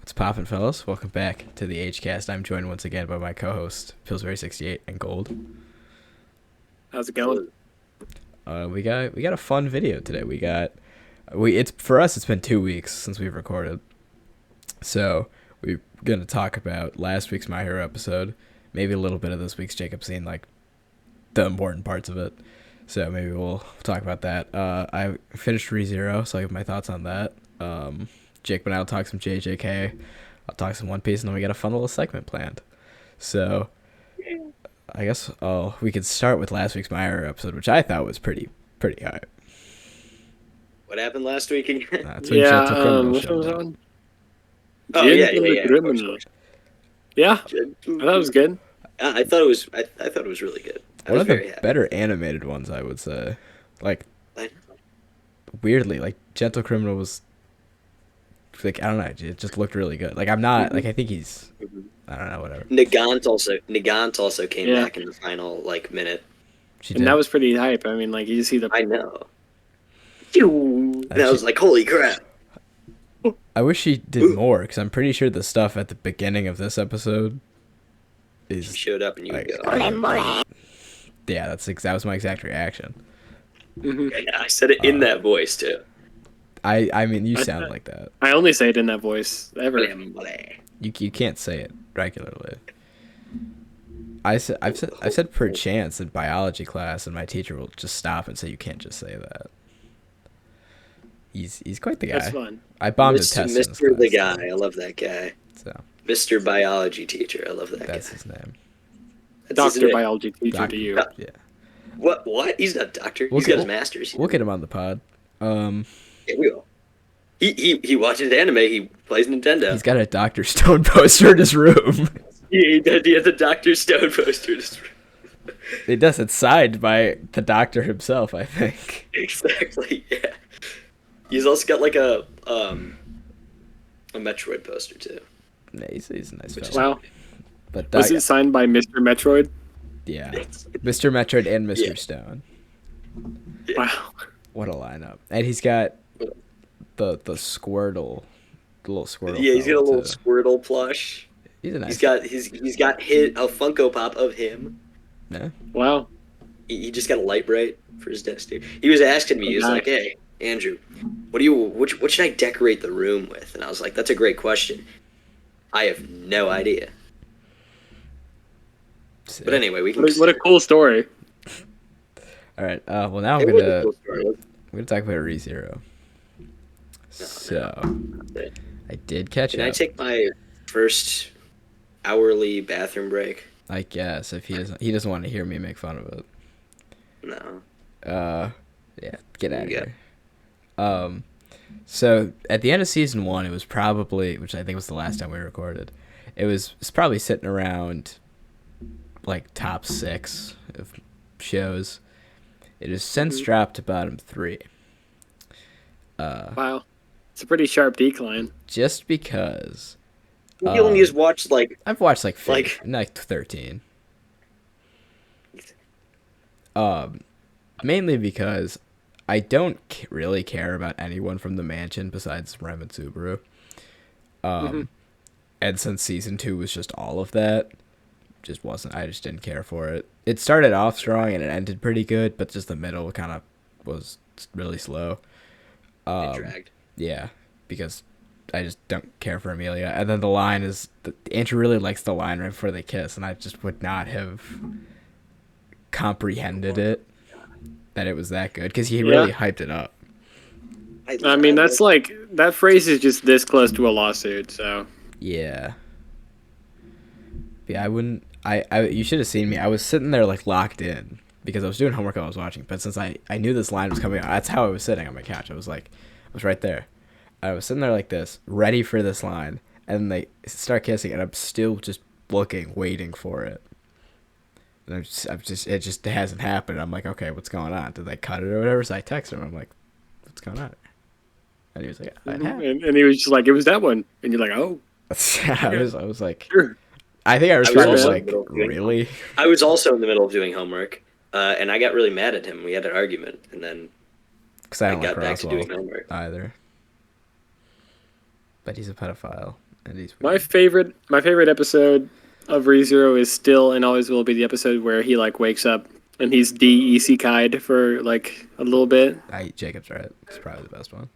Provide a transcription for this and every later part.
What's poppin', fellas? Welcome back to the H-Cast. I'm joined once again by my co-host, Pilsbury 68 and Gold. How's it going? We got a fun video today. It's for us. It's been 2 weeks since we've recorded, so we're gonna talk about last week's My Hero episode, maybe a little bit of this week's Jacob scene, like the important parts of it. So maybe we'll talk about that. I finished ReZero, so I have my thoughts on that. Jake and I will talk some JJK. I'll talk some One Piece, and then we got a fun little segment planned. So I guess we could start with last week's My Hero episode, which I thought was pretty hype. What happened last week again? That's when Gentle Criminal which showed one was up. on? Oh yeah. Criminal. Yeah, I thought it was good. I thought it was. I thought it was really good. One of the better animated ones, I would say. Like, weirdly, like Gentle Criminal was like, I don't know, it just looked really good. Like, I'm not like, I think he's, I don't know, whatever. Nagant also came back in the final minute. And that was pretty hype. I mean, like, you see the. I know. And I was like, holy crap. I wish he did more, because I'm pretty sure the stuff at the beginning of this episode is. He showed up and you like, would go. Yeah, that was my exact reaction. Yeah, I said it in that voice too. I mean, you sound like that. I only say it in that voice ever. You can't say it regularly. I've said per chance in biology class, and my teacher will just stop and say you can't just say that. He's quite the guy. That's fun. I bombed a test. Mr. The guy, I love that guy. So Mr. Biology teacher, I love that guy. that's his name. Doctor Biology teacher Doctor, to you. Yeah. What? He's not a doctor. He's got his master's. We'll get him on the pod. Yeah, we will. He watches anime. He plays Nintendo. He's got a Dr. Stone poster in his room. He has a Dr. Stone poster in his room. It does. It's signed by the doctor himself, I think. Exactly. Yeah. He's also got like a Metroid poster too. Yeah, he's a nice fellow. Wow. But Was it signed by Mr. Metroid? Yeah, Mr. Metroid and Mr. Stone. Yeah. Wow. What a lineup! And he's got the Squirtle, the little Squirtle. Yeah, he's got a little too. Squirtle plush. He's a nice. He's got a Funko Pop of him. Yeah. Wow. He just got a light bright for his desk too. He was asking me, he was like, "Hey, Andrew, what should I decorate the room with?" And I was like, "That's a great question. I have no idea." But anyway, we can. What a cool story. All right. Well, now I'm It was a cool story. gonna talk about ReZero. So I did catch Can up. I take my first hourly bathroom break? I guess if he doesn't want to hear me make fun of it. No. Yeah, get out of Yeah. here. So at the end of season 1, it was probably, which I think was the last time we recorded, it's probably sitting around like top 6 of shows. It has since dropped to bottom 3. Wow. It's a pretty sharp decline. Just because You only just watched I've watched like 13. Mainly because I don't really care about anyone from the mansion besides Rem and Subaru. And since season 2 was just all of that, I just didn't care for it. It started off strong and it ended pretty good, but just the middle kind of was really slow. it dragged. Yeah, because I just don't care for Amelia. And then the line is, Andrew really likes the line right before they kiss, and I just would not have comprehended it, that it was that good, because he really hyped it up. I mean, that's like, that phrase is just this close to a lawsuit, so. Yeah. Yeah, you should have seen me. I was sitting there like locked in because I was doing homework while I was watching. But since I knew this line was coming out, that's how I was sitting on my couch. I was right there. I was sitting there like this, ready for this line. And they start kissing, and I'm still just looking, waiting for it. And it just hasn't happened. I'm like, okay, what's going on? Did they cut it or whatever? So I text him. I'm like, what's going on? And he was like, and he was just like, it was that one. And you're like, oh. I was like, Sure. I think I responded also like, really? I was also in the middle of doing homework, and I got really mad at him. We had an argument, and then Because I don't got like back to doing Roswell homework. either. But he's a pedophile. And he's My weird. favorite episode of ReZero is still and always will be the episode where he like wakes up and he's de-isekai'd for like a little bit. Jacob's right. It's probably the best one.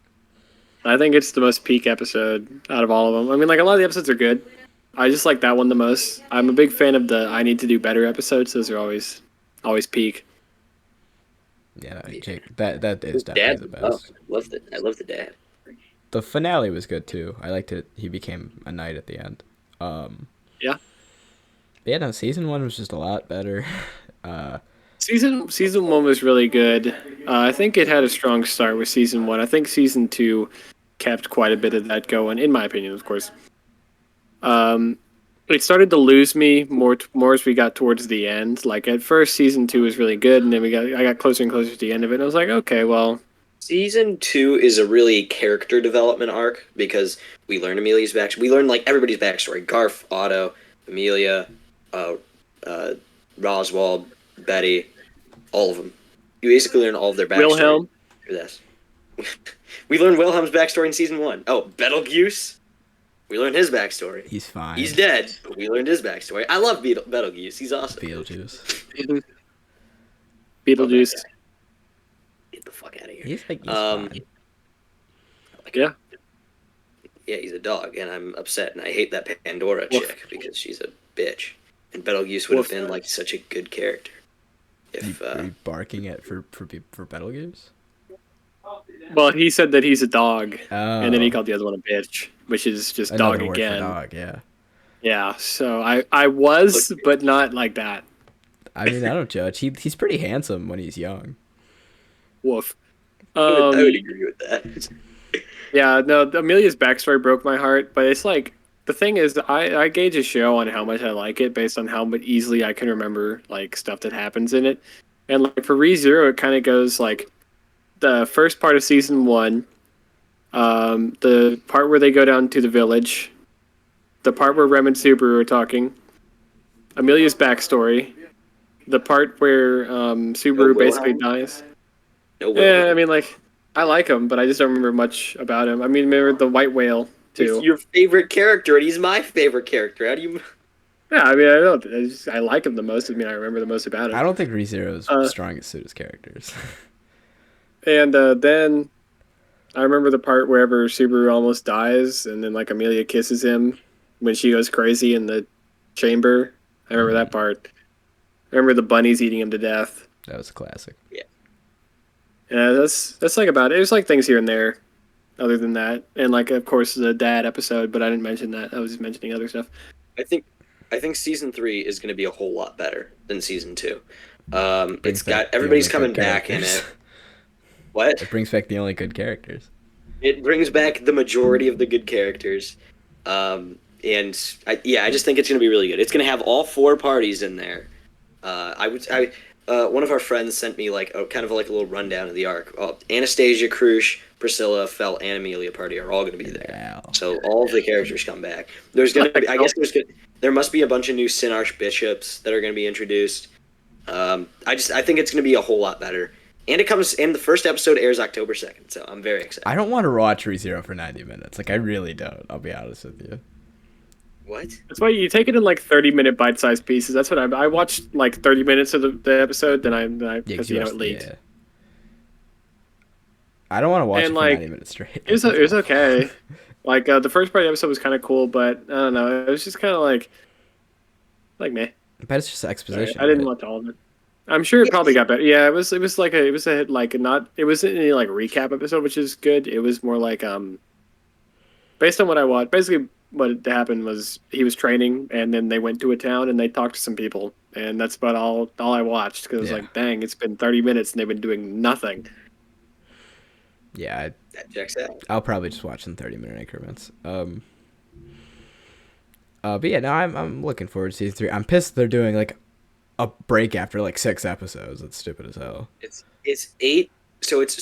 I think it's the most peak episode out of all of them. I mean, like a lot of the episodes are good. I just like that one the most. I'm a big fan of the I need to do better episodes. Those are always peak. Yeah, no, that is Dad, definitely the best. I love the dad. The finale was good too. I liked it. He became a knight at the end. Yeah. Yeah, no, season 1 was just a lot better. Season 1 was really good. I think it had a strong start with season 1. I think season 2 kept quite a bit of that going, in my opinion, of course. It started to lose me more as we got towards the end. Like at first, season 2 was really good, and then I got closer and closer to the end of it. And I was like, okay, well, Season 2 is a really character development arc because we learn Amelia's backstory. We learn like everybody's backstory: Garf, Otto, Amelia, Roswald, Betty, all of them. You basically learn all of their backstory. Wilhelm. Through this. We learned Wilhelm's backstory in season 1. Oh, Betelgeuse. We learned his backstory. He's fine. He's dead, but we learned his backstory. I love Betelgeuse. He's awesome. Beetlejuice. Beetlejuice. Get the fuck out of here. He's fine. Yeah. Yeah, he's a dog, and I'm upset, and I hate that Pandora chick because she's a bitch. And Betelgeuse would have been like such a good character. If Are you barking at for Betelgeuse? Well, he said that he's a dog, and then he Oh. called the other one a bitch, which is just Another dog word for again. dog, yeah. Yeah, so I was, but not like that. I mean, I don't judge. He's pretty handsome when he's young. Woof. I would agree with that. Yeah, no, Amelia's backstory broke my heart, but it's like the thing is, I gauge a show on how much I like it based on how much easily I can remember like stuff that happens in it, and like for ReZero, it kind of goes like the first part of season 1, the part where they go down to the village, the part where Rem and Subaru are talking, Amelia's backstory, the part where Subaru basically dies. No Yeah, way. I mean, like, I like him, but I just don't remember much about him. I mean, remember the white whale, too. He's your favorite character, and he's my favorite character. How do you? Yeah, I mean, I don't. I like him the most. I mean, I remember the most about him. I don't think ReZero's strongest suit is characters. And then I remember the part wherever Subaru almost dies, and then like Amelia kisses him when she goes crazy in the chamber. I remember that part. I remember the bunnies eating him to death. That was a classic. Yeah, that's like about it. There's like things here and there, other than that, and like of course the dad episode, but I didn't mention that. I was just mentioning other stuff. I think season 3 is going to be a whole lot better than season 2. It's got everybody's coming back in it. What? It brings back the only good characters. It brings back the majority of the good characters. And I just think it's going to be really good. It's going to have all 4 parties in there. One of our friends sent me like a kind of like a little rundown of the arc. Anastasia, Krush, Priscilla, Fel, and Amelia party are all going to be there. Wow. So all of the characters come back. There's going to be, there must be a bunch of new Sin Archbishops that are going to be introduced. I think it's going to be a whole lot better. And the first episode airs October 2nd, so I'm very excited. I don't want to watch ReZero for 90 minutes. Like, I really don't. I'll be honest with you. What? That's why you take it in like 30-minute bite-sized pieces. That's what I watched like 30 minutes of the episode, then I because it leaked. Yeah. I don't want to watch And, it for like, 90 minutes straight. It was okay. Like the first part of the episode was kind of cool, but I don't know. It was just kind of like meh. But it's just exposition. I didn't right? watch all of it. I'm sure it probably got better. Yeah, it wasn't any like recap episode, which is good. It was more like based on what I watched. Basically, what happened was he was training, and then they went to a town and they talked to some people, and that's about all I watched because it was like, dang, it's been 30 minutes and they've been doing nothing. Yeah, That checks out. I'll probably just watch in 30-minute increments. But yeah, no, I'm looking forward to season 3. I'm pissed they're doing like a break after like 6 episodes. That's stupid as hell. It's 8. So it's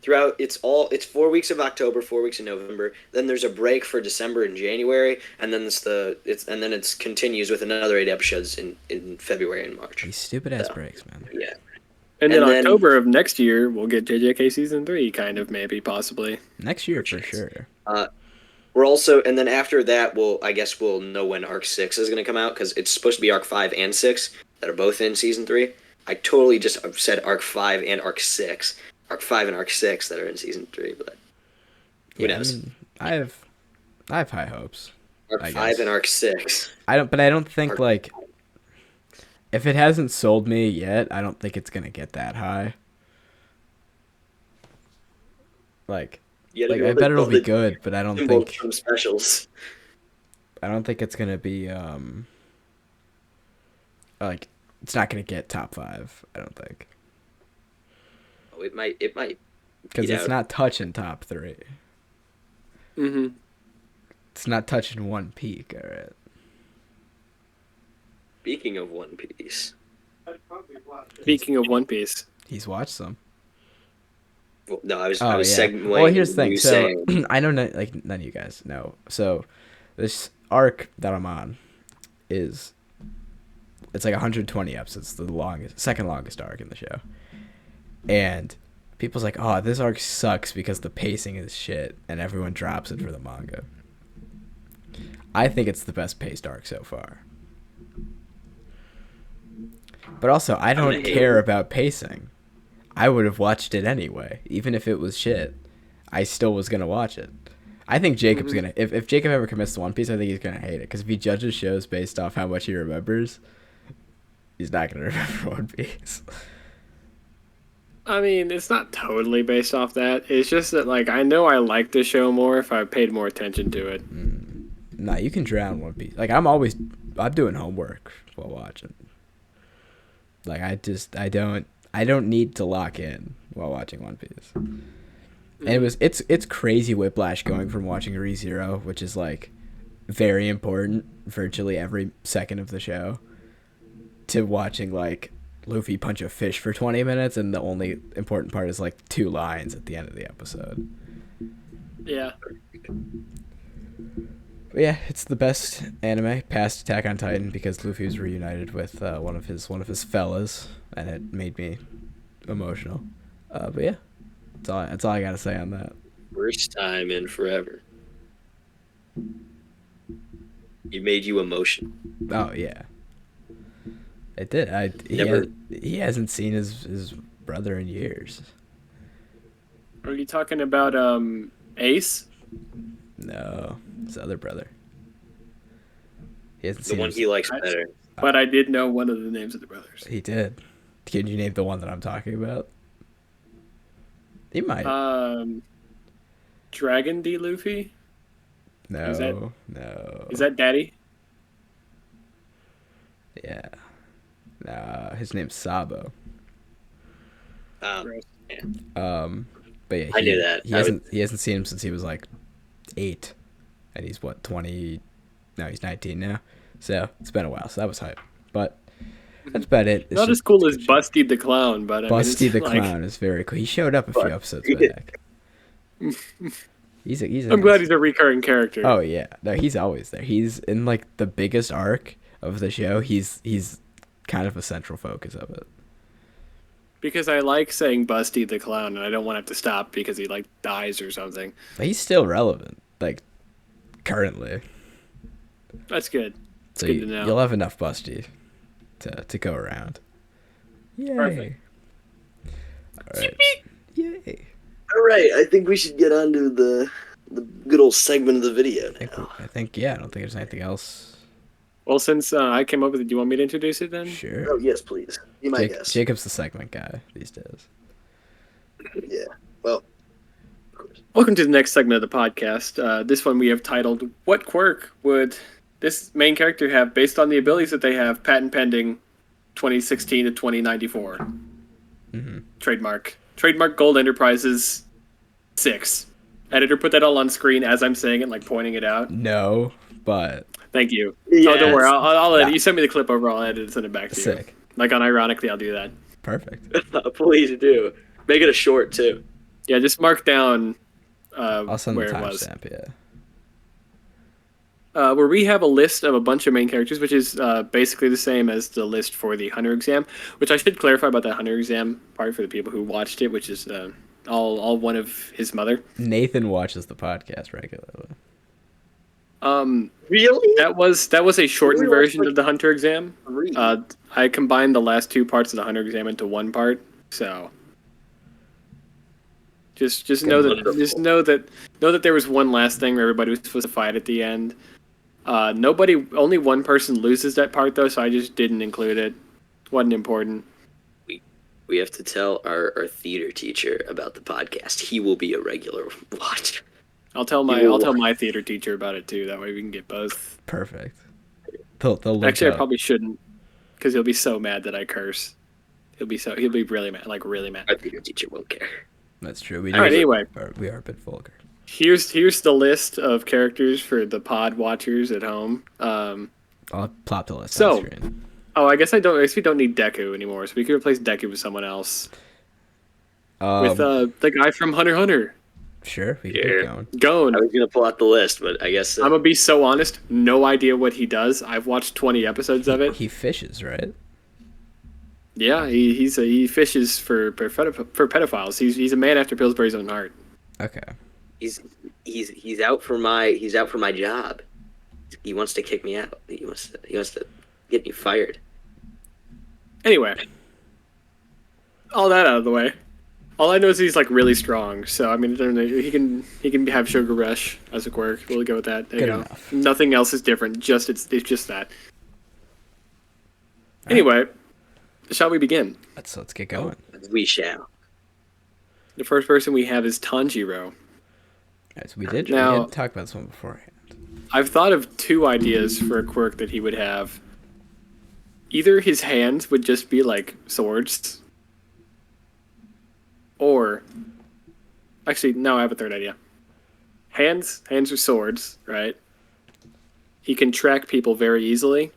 throughout. It's 4 weeks of October, 4 weeks in November. Then there's a break for December and January, and then it continues with another 8 episodes in February and March. These stupid ass breaks, man. Yeah. And then And then- October of next year, we'll get JJK season 3, kind of, maybe, possibly. Next year for sure. We're we're also, and then after that, I guess we'll know when Arc 6 is going to come out, because it's supposed to be Arc 5 and 6 that are both in Season 3. I totally just said Arc 5 and Arc 6. Arc 5 and Arc 6 that are in Season 3, but who knows? I mean, I have high hopes. Arc 5 and Arc 6. I don't think, Arc like, if it hasn't sold me yet, I don't think it's going to get that high. Like, I bet it'll be good, but I don't think from specials. I don't think it's gonna be like it's not gonna get top 5. I don't think. Oh, it might. Because it's not touching top 3. Mm-hmm. It's not touching One Piece. All right. Speaking of One Piece. He's watched some. Well, no, I was yeah. segueing. Well, here's the thing. So I know none of you guys know. So this arc that I'm on it's like 120 episodes, the second longest arc in the show. And people's like, oh, this arc sucks because the pacing is shit, and everyone drops it for the manga. I think it's the best paced arc so far. But also, I don't care about pacing. I would have watched it anyway, even if it was shit. I still was gonna watch it. I think Jacob's gonna. If Jacob ever commits to One Piece, I think he's gonna hate it. Because if he judges shows based off how much he remembers, he's not gonna remember One Piece. I mean, it's not totally based off that. It's just that, like, I know I like the show more if I paid more attention to it. Nah, you can drown One Piece. Like, I'm doing homework while watching. Like, I don't need to lock in while watching One Piece. And it's crazy whiplash going from watching ReZero, which is like very important virtually every second of the show, to watching like Luffy punch a fish for 20 minutes and the only important part is like 2 lines at the end of the episode. Yeah. But yeah, it's the best anime past Attack on Titan because Luffy was reunited with one of his fellas, and it made me emotional. But yeah, that's all I gotta say on that. First time in forever. It made you emotional. Oh yeah, it did. He hasn't seen his brother in years. Are you talking about Ace? No, his other brother. He hasn't The seen one he likes better. But I did know one of the names of the brothers. He did. Can you name the one that I'm talking about? He might. Dragon D. Luffy? No. Is that Daddy? Yeah. Nah, his name's Sabo. Gross. Yeah. But yeah, I knew that. He hasn't seen him since he was like 8, and he's what 20? No, he's 19 now. So it's been a while. So that was hype. But that's about it. It's Not as cool as Busty the Clown, but Busty the Clown is very cool. He showed up a few episodes back. I'm glad he's a recurring character. Oh yeah, no, he's always there. He's in like the biggest arc of the show. He's kind of a central focus of it. Because I like saying Busty the Clown, and I don't want to have to stop because he like dies or something. But he's still relevant, like currently. That's good. So good to know. You'll have enough Busty to go around. Yay! Perfect. All right. Yay! All right, I think we should get on to the good old segment of the video now. I think I don't think there's anything else. Well, since I came up with it, do you want me to introduce it then? Sure. Oh yes, please. Be my guest. Jacob's the segment guy these days. Yeah. Well, of course. Welcome to the next segment of the podcast. This one we have titled, "What quirk would this main character have based on the abilities that they have patent pending 2016 to 2094?" Mm-hmm. Trademark Gold Enterprises 6. Editor, put that all on screen as I'm saying it, like pointing it out. No, but Thank you. Yes. Oh, don't worry. I'll edit. You send me the clip over. I'll edit it and send it back to you. Sick. Like unironically, I'll do that. Perfect. Please do. Make it a short too. Yeah, just mark down I'll send where the it was. timestamp. Yeah. Where we have a list of a bunch of main characters, which is basically the same as the list for the Hunter exam, which I should clarify about that Hunter exam part for the people who watched it, which is all one of his mother. Nathan watches the podcast regularly. Really? That was a shortened Really? version Like of the Hunter exam. 3. I combined the last 2 parts of the Hunter exam into one part. So just know that there was one last thing where everybody was supposed to fight at the end. Only one person loses that part though, so I just didn't include it. Wasn't important. We have to tell our theater teacher about the podcast. He will be a regular watch. I'll tell my theater teacher about it too. That way we can get both. Perfect. They'll link Actually, up. I probably shouldn't, because he'll be so mad that I curse. He'll be really mad, like really mad. Our theater teacher won't care. That's true. We All right. Anyway, we are a bit vulgar. here's the list of characters for the pod watchers at home. I'll plop the list So- on the screen. Oh, I guess we don't need Deku anymore, so we could replace Deku with someone else. With the guy from Hunter x Hunter. Sure, we can Yeah. keep going. Gon. I was gonna pull out the list, but I guess I'm gonna be so honest. No idea what he does. I've watched 20 episodes of it. He fishes, right? Yeah, he fishes for pedophiles. He's a man after Pillsbury's own heart. Okay. he's out for my job. He wants to kick me out. He wants to get me fired. Anyway, all that out of the way. All I know is he's like really strong. So I mean, he can have Sugar Rush as a quirk. We'll go with that. There you Good go. enough. Nothing else is different. It's just that. Anyway, shall we begin? Let's get going. We shall. The first person we have is Tanjiro. All right, so we did talk about this one beforehand. I've thought of 2 ideas for a quirk that he would have. Either his hands would just be like swords, or actually, no, I have a third idea. Hands are swords, right? He can track people very easily,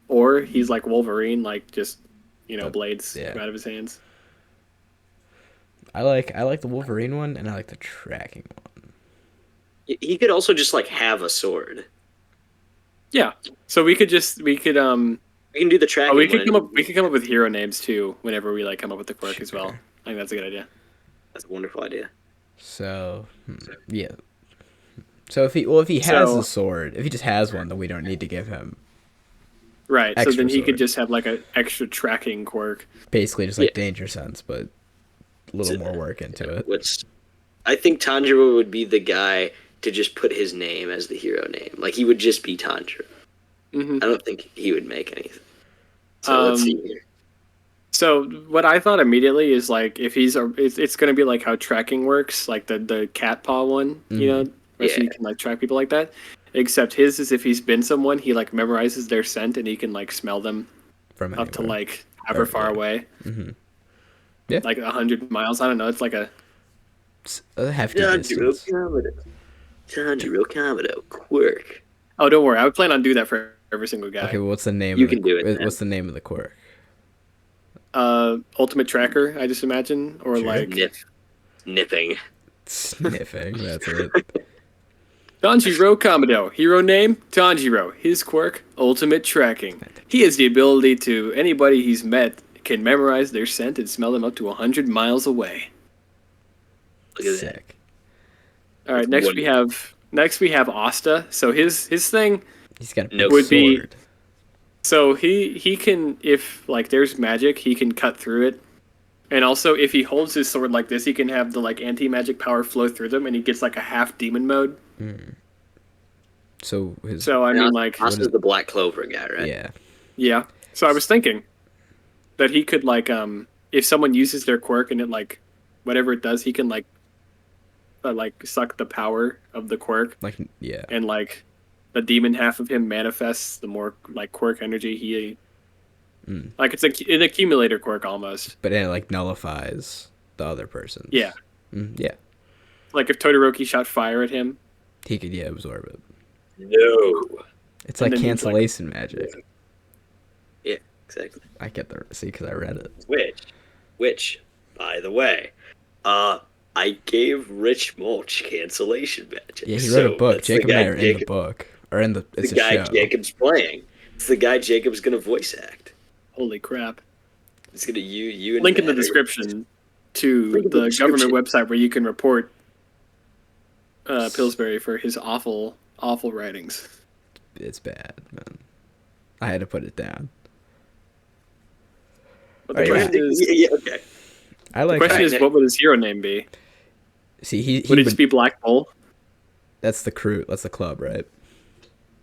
or he's like Wolverine, like just blades yeah. come out of his hands. I like the Wolverine one, and I like the tracking one. He could also just like have a sword. Yeah, so we could We can do the tracking. we could come up with hero names too whenever we like come up with the quirk as well. Sure. I think that's a good idea. That's a wonderful idea. So yeah. So if he has a sword, if he just has one, then we don't need to give him Right, so extra then he sword. could just have like an extra tracking quirk. basically just like danger sense, but a little more work into it. I think Tanjiro would be the guy to just put his name as the hero name. Like he would just be Tanjiro. Mm-hmm. I don't think he would make anything. So let's see here. So what I thought immediately is like if it's going to be like how tracking works, like the cat paw one, where so you can like track people like that. Except his is if he's been someone, he like memorizes their scent and he can like smell them From up to anywhere. like however far away. Mm-hmm. Yeah. Like 100 miles. I don't know. It's like a It's a hefty Tanjiro distance. Kamado, quirk. Oh, don't worry. I would plan on doing that for every single guy. Okay, well, what's the name? You of the, can do it, man. What's the name of the quirk? Ultimate Tracker, I just imagine, or Sure. like Nipping. Sniffing. That's it. Tanjiro Kamado. Hero name Tanjiro. His quirk Ultimate Tracking. He has the ability to anybody he's met can memorize their scent and smell them up to 100 miles away. Look at that. Sick. All right, next we have Asta. So his thing. He's got a No big would be- sword. So he can, if like there's magic, he can cut through it. And also, if he holds his sword like this, he can have the like anti-magic power flow through them, and he gets like a half demon mode. So his So I mean, like, Asta's the Black Clover guy, right? yeah. yeah. So I was thinking that he could like, if someone uses their quirk and it like, whatever it does, he can like suck the power of the quirk, Like yeah. and like the demon half of him manifests the more like quirk energy he. Like it's an accumulator quirk almost. But it like nullifies the other person's. Yeah. Yeah. Like if Todoroki shot fire at him. He could absorb it. No. It's And like then he's like- cancellation magic. Yeah, exactly. I get the because I read it. Which, by the way, I gave Rich Mulch cancellation magic. Yeah, he wrote a book. that's Jacob the and I guy are in the book. Or in the it's the a guy show. Jacob's playing. It's the guy Jacob's gonna voice act. Holy crap. It's gonna you and Link in the Matt are- description to Link in the the description. government website where you can report Pillsbury for his awful awful writings. It's bad, man. I had to put it down. But the Oh, question is, Okay. I like. the question is, Nick. what would his hero name be? See, he Would it just be Black Bull? That's the crew. That's the club, right?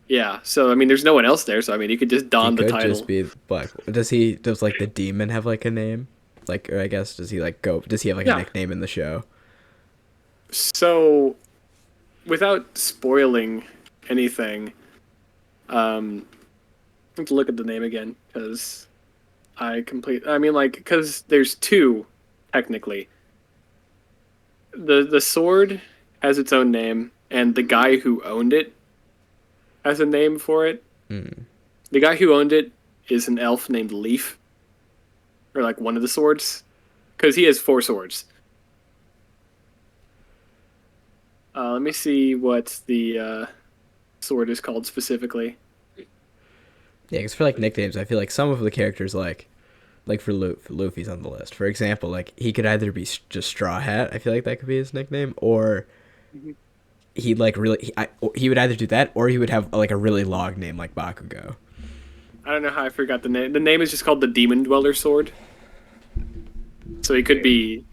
Yeah. So I mean, there's no one else there. So I mean, he could just don He the could title. just be Black. Does like the demon have like a name? Like, or I guess does he like go? Does he have like a nickname in the show? So, without spoiling anything, I have to look at the name again because because there's two technically. The sword has its own name, and the guy who owned it has a name for it. Mm. The guy who owned it is an elf named Leaf, or like one of the swords, because he has 4 swords. Let me see what the sword is called specifically. Yeah, because for like nicknames, I feel like some of the characters like for Luffy's on the list. For example, like he could either be just Straw Hat. I feel like that could be his nickname, or he would either do that, or he would have like a really long name like Bakugo. I don't know how I forgot the name. The name is just called the Demon Dweller Sword. So he could be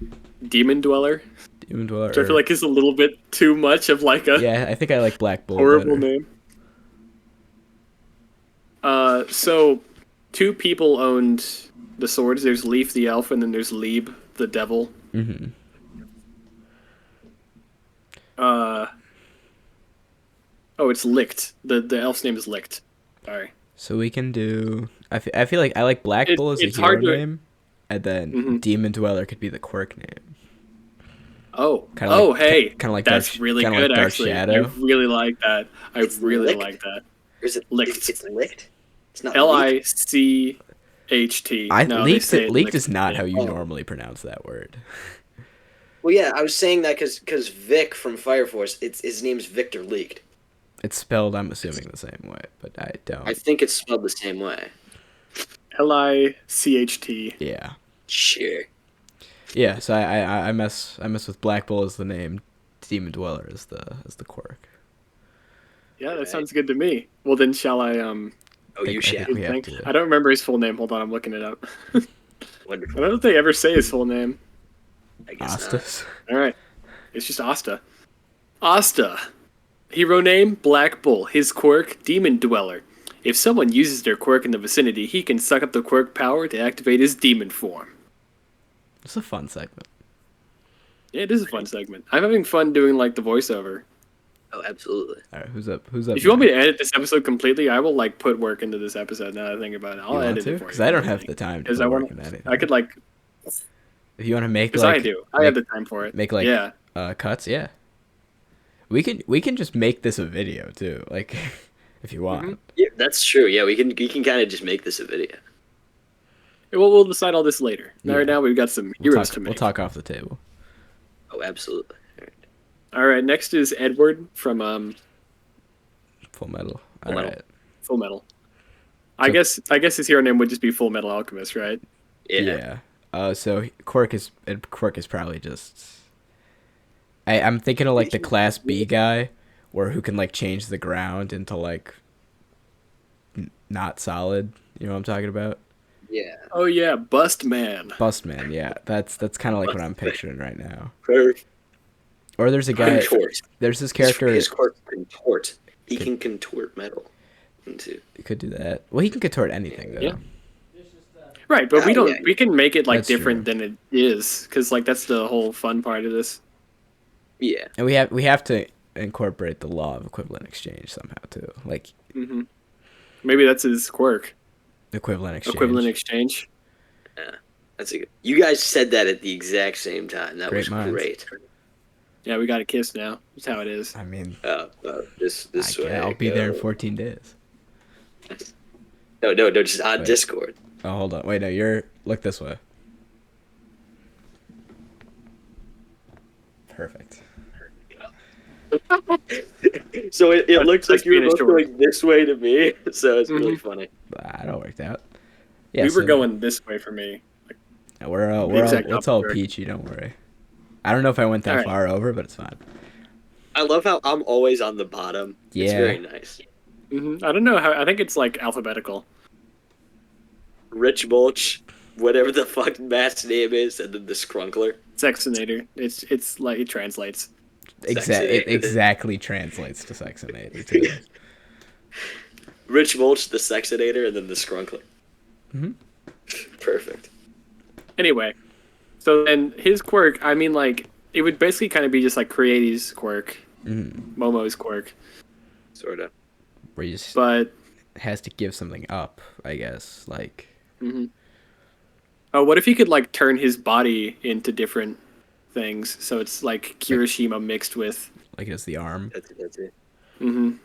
Demon Dweller. Demon Dweller. Which I feel like is a little bit too much of like a Yeah, I think I like Black Bull horrible better. name. So 2 people owned the swords. There's Leaf the elf, and then there's Lieb the devil. Mm-hmm. Oh, it's Licht. The elf's name is Licht. Sorry. So we can do. I feel like I like Black Bull as a it's hero hard to- name, and then Demon Dweller could be the quirk name. Oh, Kinda like- hey, kinda like that's Dark- really kinda good. like Dark Actually, Shadow. I really like that. I It's really Licht? like that. Or is it Licht. It's licked. It's not Licht. Leaked is not how you normally pronounce that word. Well, yeah, I was saying that because Vic from Fire Force, his name's Victor Leaked. It's spelled, I'm assuming, the same way, but I don't. I think it's spelled the same way. Licht. Yeah. Sure. Yeah, so I mess with Black Bull as the name, Demon Dweller as the quirk. Yeah, that sounds good to me. Well, then shall I Oh, you I shall. think we have to. I don't remember his full name. Hold on, I'm looking it up. I Wonderful. don't think I ever say his full name. I guess Astus. All right, it's just Asta. Asta. Hero name Black Bull. His quirk Demon Dweller. If someone uses their quirk in the vicinity, he can suck up the quirk power to activate his demon form. It's a fun segment. Yeah, it is a fun segment. I'm having fun doing like the voiceover. Oh, absolutely. All right, who's up? Who's up? If you want me to edit this episode completely, I will like put work into this episode. Now that I think about it, I'll You want edit to? it for you. Because I don't have the time to Because put work in anything. I could like, If you want to make because like I do. I have the time for it. make like yeah. Cuts, yeah. We can just make this a video too, like if you want. Yeah, that's true. Yeah, we can kind of just make this a video. We'll decide all this later. Yeah. Right now, we've got some heroes to make. We'll talk off the table. Oh, absolutely. All right. All right, next is Edward from Full Metal. Full All Metal. right. Full Metal. I guess his hero name would just be Full Metal Alchemist, right? Yeah. So Quirk is probably just. I'm thinking of like the Class B guy, who can like change the ground into like not solid. You know what I'm talking about? Yeah. Oh yeah, Bust Man. Bustman. Yeah, that's kind of like what I'm picturing right now. Perfect. Or there's a guy. Contort. There's this character. His quirk contort. He can contort metal into. He could do that. Well, he can contort anything though. Yeah. Right, but we don't. yeah. We can make it like That's different true. than it is, because like that's the whole fun part of this. Yeah. And we have to incorporate the law of equivalent exchange somehow too, like hmm Maybe that's his quirk. equivalent exchange. Equivalent exchange. That's a good. You guys said that at the exact same time. That Great was minds. great. Yeah, we got a kiss now. That's how it is. I mean, This way. I'll be there in 14 days. No, just on Wait. Discord. Oh, hold on. Wait, no, look this way. Perfect. So it looks That's like you were being both short. going this way to me, so it's really funny. That all worked out. Yeah, We were so going this way for me. We're exact it's all opposite. peachy. Don't worry. I don't know if I went that All right. far over, but it's fine. I love how I'm always on the bottom. It's Yeah. very nice. I don't know how. I think it's like alphabetical. Rich Mulch, whatever the fuck Matt's name is, and then the Scrunkler. Sexinator. It's like it translates. It exactly translates to Sexinator too. Rich Mulch, the Sexinator, and then the Scrunkler. Mhm. Perfect. Anyway, so then his quirk. I mean, like it would basically kind of be just like Creaty's quirk, Momo's quirk, Sort of. Where he just but has to give something up, I guess. Like, oh, what if he could like turn his body into different things? So it's like Kirishima mixed with, like it's the arm. That's it. and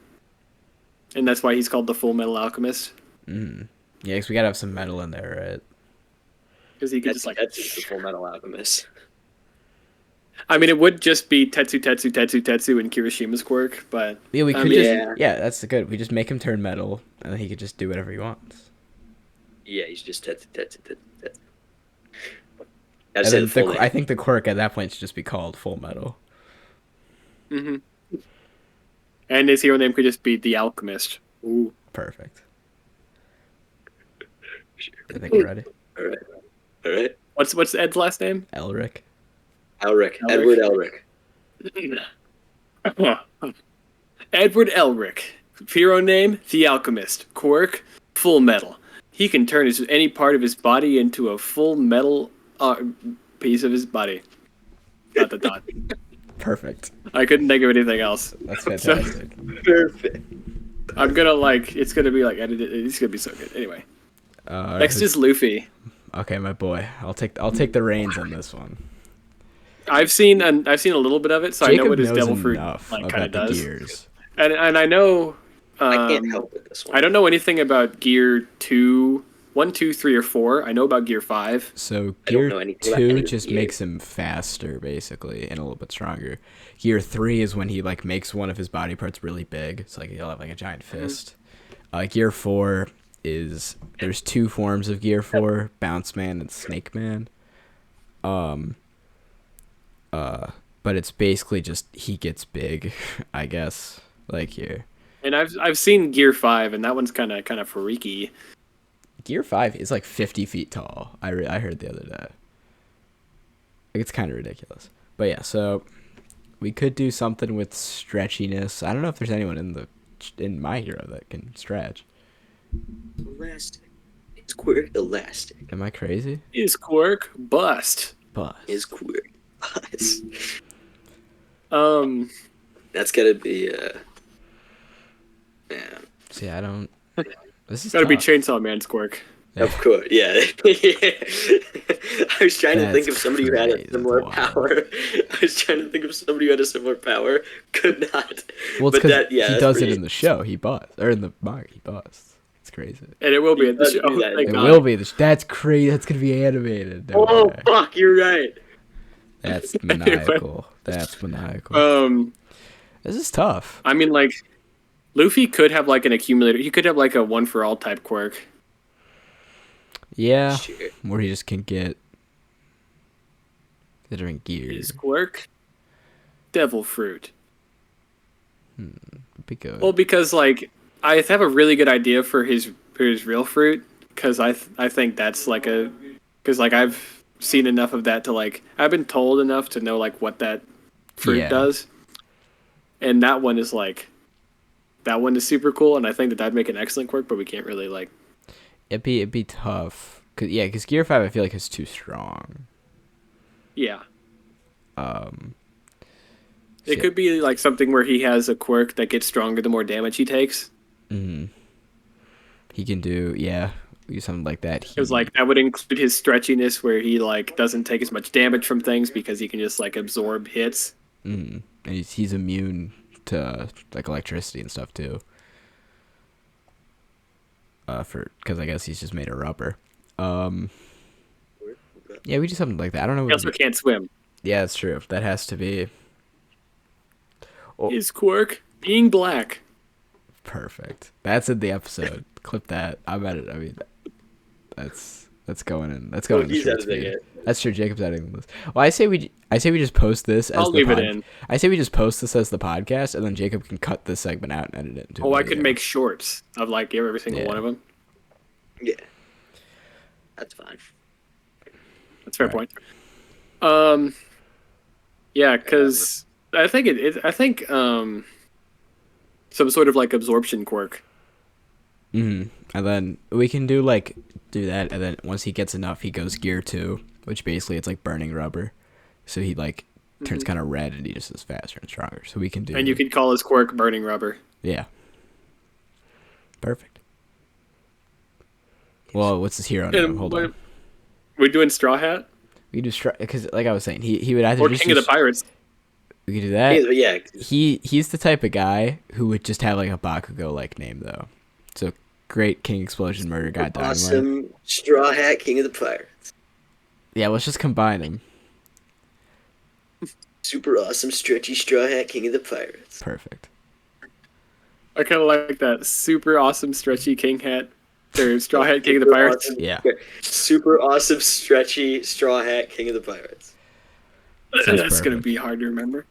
that's why he's called the Full Metal Alchemist. Yeah, because we gotta have some metal in there, right? Because he could just like. That's the Full Metal Alchemist. I mean, it would just be Tetsu in Kirishima's quirk, but Yeah, we I could mean, just that's good. We just make him turn metal, and then he could just do whatever he wants. Yeah, he's just Tetsu. And then I think the quirk at that point should just be called Full Metal. And his hero name could just be the Alchemist. Ooh, Perfect. I think we're ready. All right. what's Ed's last name? Elric. Edward Elric. Edward Elric. Hero name, the Alchemist. Quirk, Full Metal. He can turn any part of his body into a full metal piece of his body. Dot. Perfect. I couldn't think of anything else. That's fantastic. Perfect. I'm gonna it's gonna be like edited. It's gonna be so good. Anyway, next is Luffy. Okay, my boy. I'll take the reins on this one. I've seen a little bit of it, so Jacob I know what his knows devil fruit enough like about kind of the does. gears. And I know I can't help with this one. I don't know anything about Gear 2, 1, 2, 3, or 4. I know about Gear 5. So I don't Gear know anything about any 2 of the just gears. makes him faster, basically, and a little bit stronger. Gear 3 is when he like makes one of his body parts really big. It's like he'll have like a giant fist. Gear 4 is there's two forms of Gear 4: Bounce Man and Snake Man. But it's basically just he gets big, I guess. Like here. And I've seen Gear 5, and that one's kind of freaky. Gear 5 is like 50 feet tall. I heard the other day. Like, it's kind of ridiculous. But yeah, so we could do something with stretchiness. I don't know if there's anyone in My Hero that can stretch. Elastic. It's Quirk Elastic. Am I crazy? Is Quirk bust? Buzz. Is Quirk Buzz. That's gotta be yeah. See, I don't. This is Gotta be tough. Chainsaw Man's Quirk. Of course, yeah. I was trying to think of somebody who had a crazy. similar Wow. power. Could not. Well, it's But because yeah, he that's does it pretty- in the show. He busts. Or in the manga, he busts. It's crazy. And it will be at the does show. do that. Thank It God. will be. That's crazy. That's going to be animated. No Oh way. fuck, you're right. That's maniacal. That's maniacal. This is tough. I mean, like, Luffy could have like an accumulator. He could have like a one for all type quirk. Yeah. Shit. Where he just can get the different gears. His quirk, devil fruit. Would be good. Well, because like I have a really good idea for his real fruit, because I think that's like because like I've seen enough of that to like I've been told enough to know like what that fruit Yeah. does, and that one is super cool, and I think that'd make an excellent quirk, but we can't really like. It'd be tough. Cause Gear 5 I feel like is too strong. Yeah. It Shit. could be like something where he has a quirk that gets stronger the more damage he takes. He can do something like that. It was like that would include his stretchiness, where he like doesn't take as much damage from things because he can just like absorb hits. And he's immune to like electricity and stuff too. Because I guess he's just made of rubber. Yeah, we do something like that. I don't know. He also can't swim. Yeah, that's true. That has to be His quirk being black. perfect. That's in the episode. Clip that. I'm at it. I mean, that's That's going in. That's going in the He's short editing speed. it. That's true. Jacob's editing this. Well, I say we just post this as I'll the leave it in. I say we just post this as the podcast, and then Jacob can cut this segment out and edit it into. Oh, a I could video. make shorts of like every single Yeah. one of them. Yeah. That's fine. That's a fair Right. point. Yeah, because I think some sort of like absorption quirk. And then we can do that, and then once he gets enough, he goes gear 2, which basically it's like burning rubber. So he like turns kind of red, and he just is faster and stronger. So we can do. And you could call his quirk burning rubber. Yeah. Perfect. Well, what's his hero name? And Hold on. we're doing Straw Hat We just because like I was saying, he would either or just King of the Pirates. We could do that. Yeah. He's the type of guy who would just have like a Bakugo like name though. So great King Explosion Murder God Dynamite. Awesome Straw Hat King of the Pirates. Yeah, let's just combine him. Super awesome stretchy Straw Hat King of the Pirates. Perfect. I kind of like that super awesome stretchy King Hat or Straw Hat King of the Pirates. Awesome, Yeah. Super awesome stretchy Straw Hat King of the Pirates. Sounds That's perfect. gonna be hard to remember.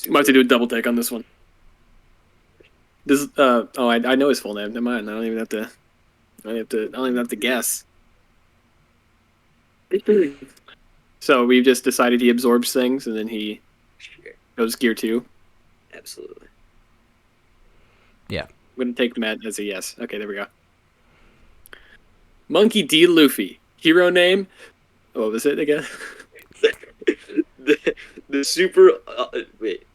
Might have to do a double take on this one. This I know his full name. Never mind. I don't even have to guess. So we've just decided he absorbs things and then he Sure. goes gear 2. Absolutely. Yeah. I'm gonna take Matt as a yes. Okay, there we go. Monkey D. Luffy. Hero name? What was it again? the super wait.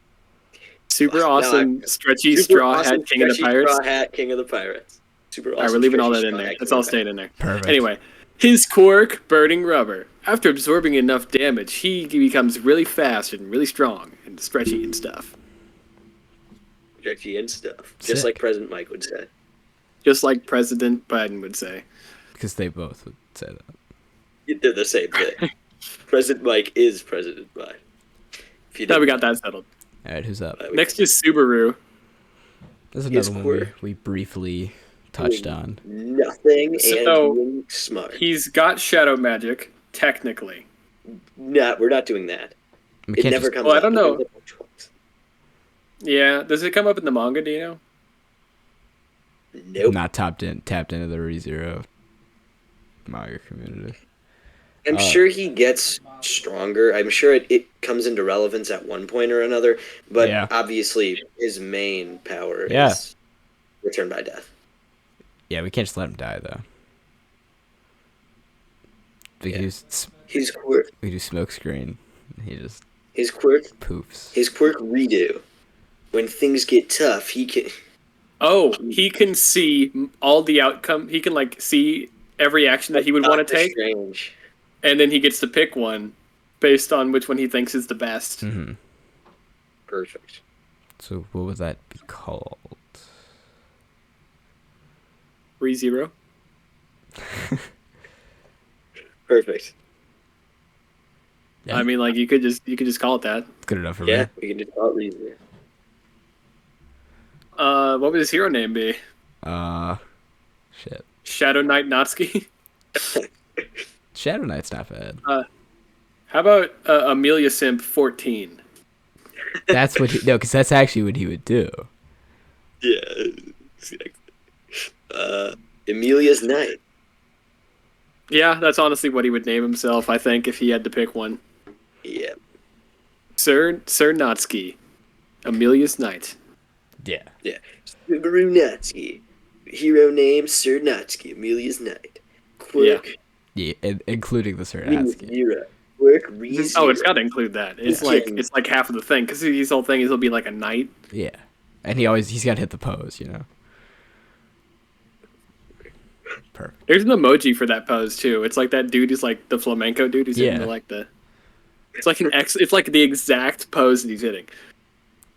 Super No, awesome stretchy Super straw awesome hat king of the stretchy pirates. Straw Hat King of the Pirates. Super awesome. Alright, we're leaving all stretchy that in Straw there. Hat That's King all of the staying in there. Perfect. Anyway, his quirk, burning rubber. After absorbing enough damage, he becomes really fast and really strong and stretchy and stuff. Pirates. Stretchy and stuff. Sick. Just like President Mike would say. Just like President Biden would say. Because they both would say that. They're the same thing. President Mike is President Biden. If you Now we didn't got that settled. All right, who's up? know, Next is Subaru. This is his another one quirk. we briefly touched on. Nothing So, and being smart. He's got shadow magic, technically. No, we're not doing that. We It can't never just- comes Well, I up. don't It know. comes up twice. Yeah, does it come up in the manga, do you know? Nope. not tapped into the ReZero manga community. I'm sure he gets stronger. I'm sure it comes into relevance at one point or another. But Yeah. obviously, his main power Yeah. is return by death. Yeah, we can't just let him die though. We can Yeah. do His quirk. we do smoke screen. He just His quirk. poofs. His quirk redo. When things get tough, he can. Oh, he can see all the outcome. He can, like, see every action that he would want to Doctor take, Strange. and then he gets to pick one based on which one he thinks is the best. Mm-hmm. Perfect. So what would that be called? ReZero. Perfect. Yeah. I mean, like, you could just call it that. Good enough for Yeah, me. we can just call it reason. What would his hero name be? Shit. Shadow Knight Natsuki? Shadow Knight's not bad. How about Amelia Simp 14? That's what because that's actually what he would do. Yeah. Exactly. Emilia's Knight. Yeah, that's honestly what he would name himself, I think, if he had to pick one. Yeah. Sir Natsuki. Amelia's Knight. Yeah. Yeah. Subaru Natsuki. Hero name Sir Natsuki. Emilia's Knight. Quirk. Yeah, including the Sir Natsuki. Zero. Quirk ReZero. Oh, it's got to include that. It's Yeah. like half of the thing, because his whole thing is he'll be like a knight. Yeah. And he's got to hit the pose, you know. Perfect. There's an emoji for that pose too. It's like that dude is like the flamenco dude who's Yeah. hitting like the. It's like it's like the exact pose that he's hitting.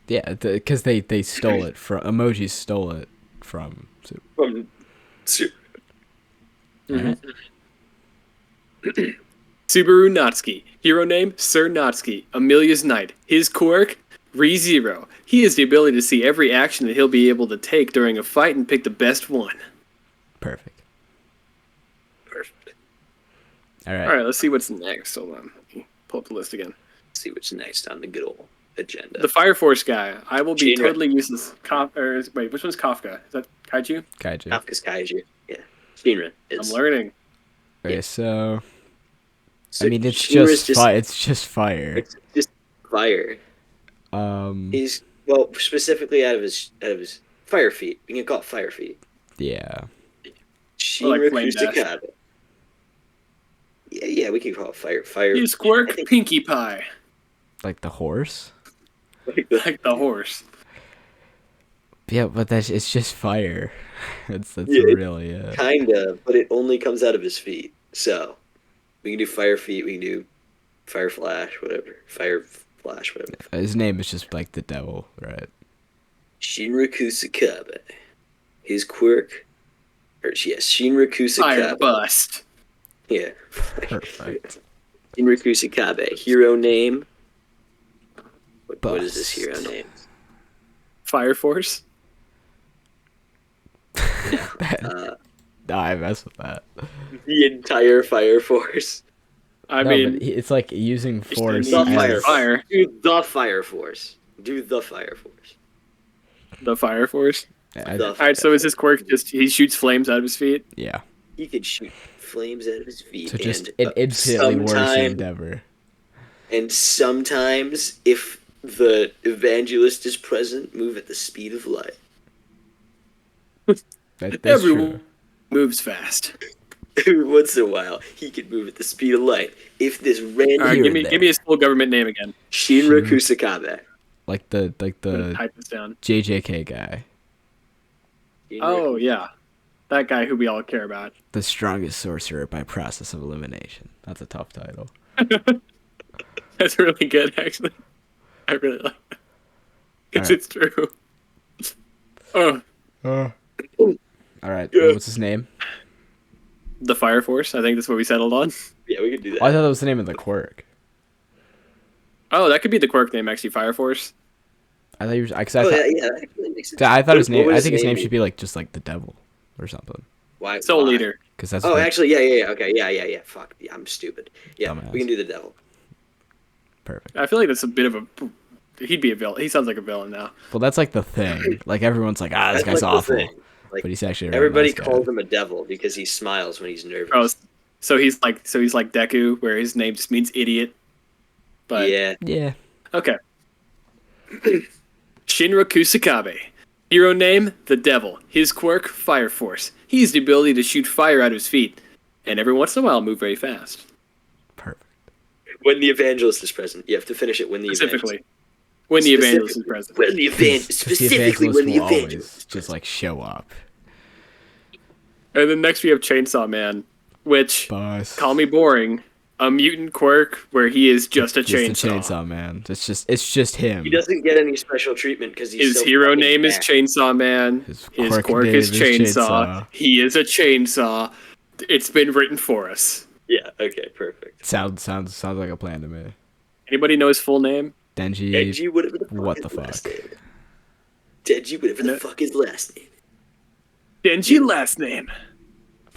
Yeah, because they stole it from emojis stole it from. From Super. Subaru Natsuki. Hero name Sir Natsuki. Amelia's Knight. His quirk ReZero. He has the ability to see every action that he'll be able to take during a fight and pick the best one. Perfect. Perfect. All All right. right, let's see what's next. Hold on. Let me pull up the list again. Let's see what's next on the good old agenda. The Fire Force guy. I will be Shinra. totally useless. Wait, which one's Kafka? Is that Kaiju? Kaiju. Kafka's Kaiju. Yeah. Shinra I'm is. learning. Okay, so So I mean, it's Shinra's just fire. It's just fire. It's just fire. He's specifically out of his fire feet. We can call it fire feet. Yeah. Shinra Flame Dash. Kusakabe. Yeah, we can call it fire. He's Quirk Pinkie Pie. Like the horse. Like the horse. Yeah, but it's just fire. That's Yeah, really it. Kinda, but it only comes out of his feet. So we can do fire feet. We can do fire flash, whatever. Fire flash, whatever. His name is just like the devil, right? Shinra Kusakabe. His quirk. Shinra Fire Kusakabe. Bust. Yeah. Perfect. Shinra Kusakabe. Hero name. What is this hero Bust. name? Fire Force. I mess with that. The entire fire force. I No, mean, but it's like using force. The as- fire. Do the fire force. Do the fire force. the Fire Force. The All right, so is his quirk just he shoots flames out of his feet? Yeah. He could shoot flames out of his feet. So just and, an infinitely worse sometime- endeavor. And sometimes, if the evangelist is present, move at the speed of light. That's Everyone true. moves fast. Every once in a while, he can move at the speed of light. If this All random right, Here give and me his full government name again. Shinra Kusakabe. Like the I'm gonna type this down. JJK guy, Oh yeah, that guy who we all care about. the strongest sorcerer by process of elimination. That's a tough title. That's really good, actually. I really like that. Because All right. it's true. Oh, All right. Yeah. What's his name? the Fire Force. I think that's what we settled on. Yeah, we can do that. Oh, I thought that was the name of the quirk. Oh, that could be the quirk name, actually. Fire Force. I thought you were. I Oh, that actually makes sense. I thought his What name. would I think his name be? should be like just like the devil or something. Why? Soul why? Leader. Because that's. Oh, what- actually, yeah. Okay, yeah. Fuck, yeah, I'm stupid. Yeah, Dumbass. we can do the devil. Perfect. I feel like that's a bit of a. He'd be a villain. He sounds like a villain now. Well, that's like the thing. Like everyone's like, this That's guy's like the awful, thing. Like, but he's actually a really everybody nice guy. calls him a devil because he smiles when he's nervous. Oh, so he's like Deku, where his name just means idiot. But yeah. Yeah. okay. Shinra Kusakabe. Hero name, the Devil. His quirk, Fire Force. He has the ability to shoot fire out of his feet, and every once in a while move very fast. Perfect. When the evangelist is present, you have to finish it when the Specifically, when the evangelist is present. When the specifically when the will evangelist always just like show up. And then next we have Chainsaw Man, which, Boss. call me boring, a mutant quirk where he is just a Just chainsaw. a chainsaw man. It's just him. He doesn't get any special treatment because he's His so hero fucking name is bad. Chainsaw Man. His His quirk quirk name is is chainsaw. Chainsaw. He is a chainsaw. It's been written for us. Yeah. Okay. Perfect. Sounds like a plan to me. Anybody know his full name? Denji. Denji, whatever the fuck What his the last fuck? name. Denji, whatever the fuck his last name. Denji last name.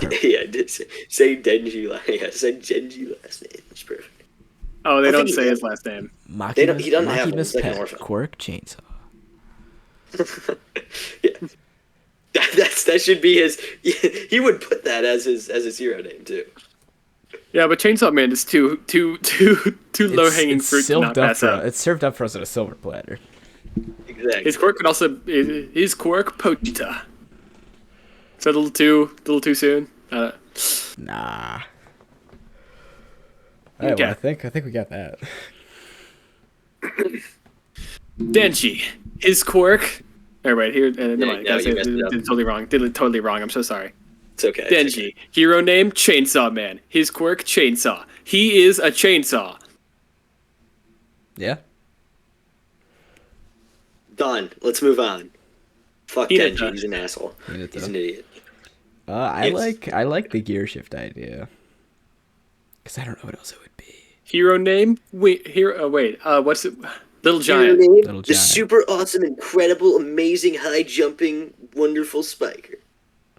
Yeah, I did say Denji. Yeah, I said Denji last name. That's perfect. Oh, they I don't think he say did. his last name. They don't- he doesn't have one. Makima's It's like an pet orphan. quirk chainsaw. Yeah. That should be his. He would put that as his hero name too. Yeah, but Chainsaw Man is too low hanging fruit to not pass up. It's served up for us on a silver platter. Exactly. His quirk could also his quirk Pochita. Is that a little too soon? Nah. All right, Okay. well, I think we got that. Denji, his quirk. All right, here. Never mind. no, Guys, you messed it up. did it totally wrong. Did it totally wrong. I'm so sorry. It's okay. Denji, hero name Chainsaw Man. His quirk Chainsaw. He is a chainsaw. Yeah. Done. Let's move on. Fuck Hinata. Denji. He's an asshole. Hinata. He's an idiot. I It's- like the gear shift idea. Cause I don't know what else it would be. Hero name? What's it? Little Hero Giant. name, Little the Giant. super awesome, incredible, amazing, high jumping, wonderful spiker.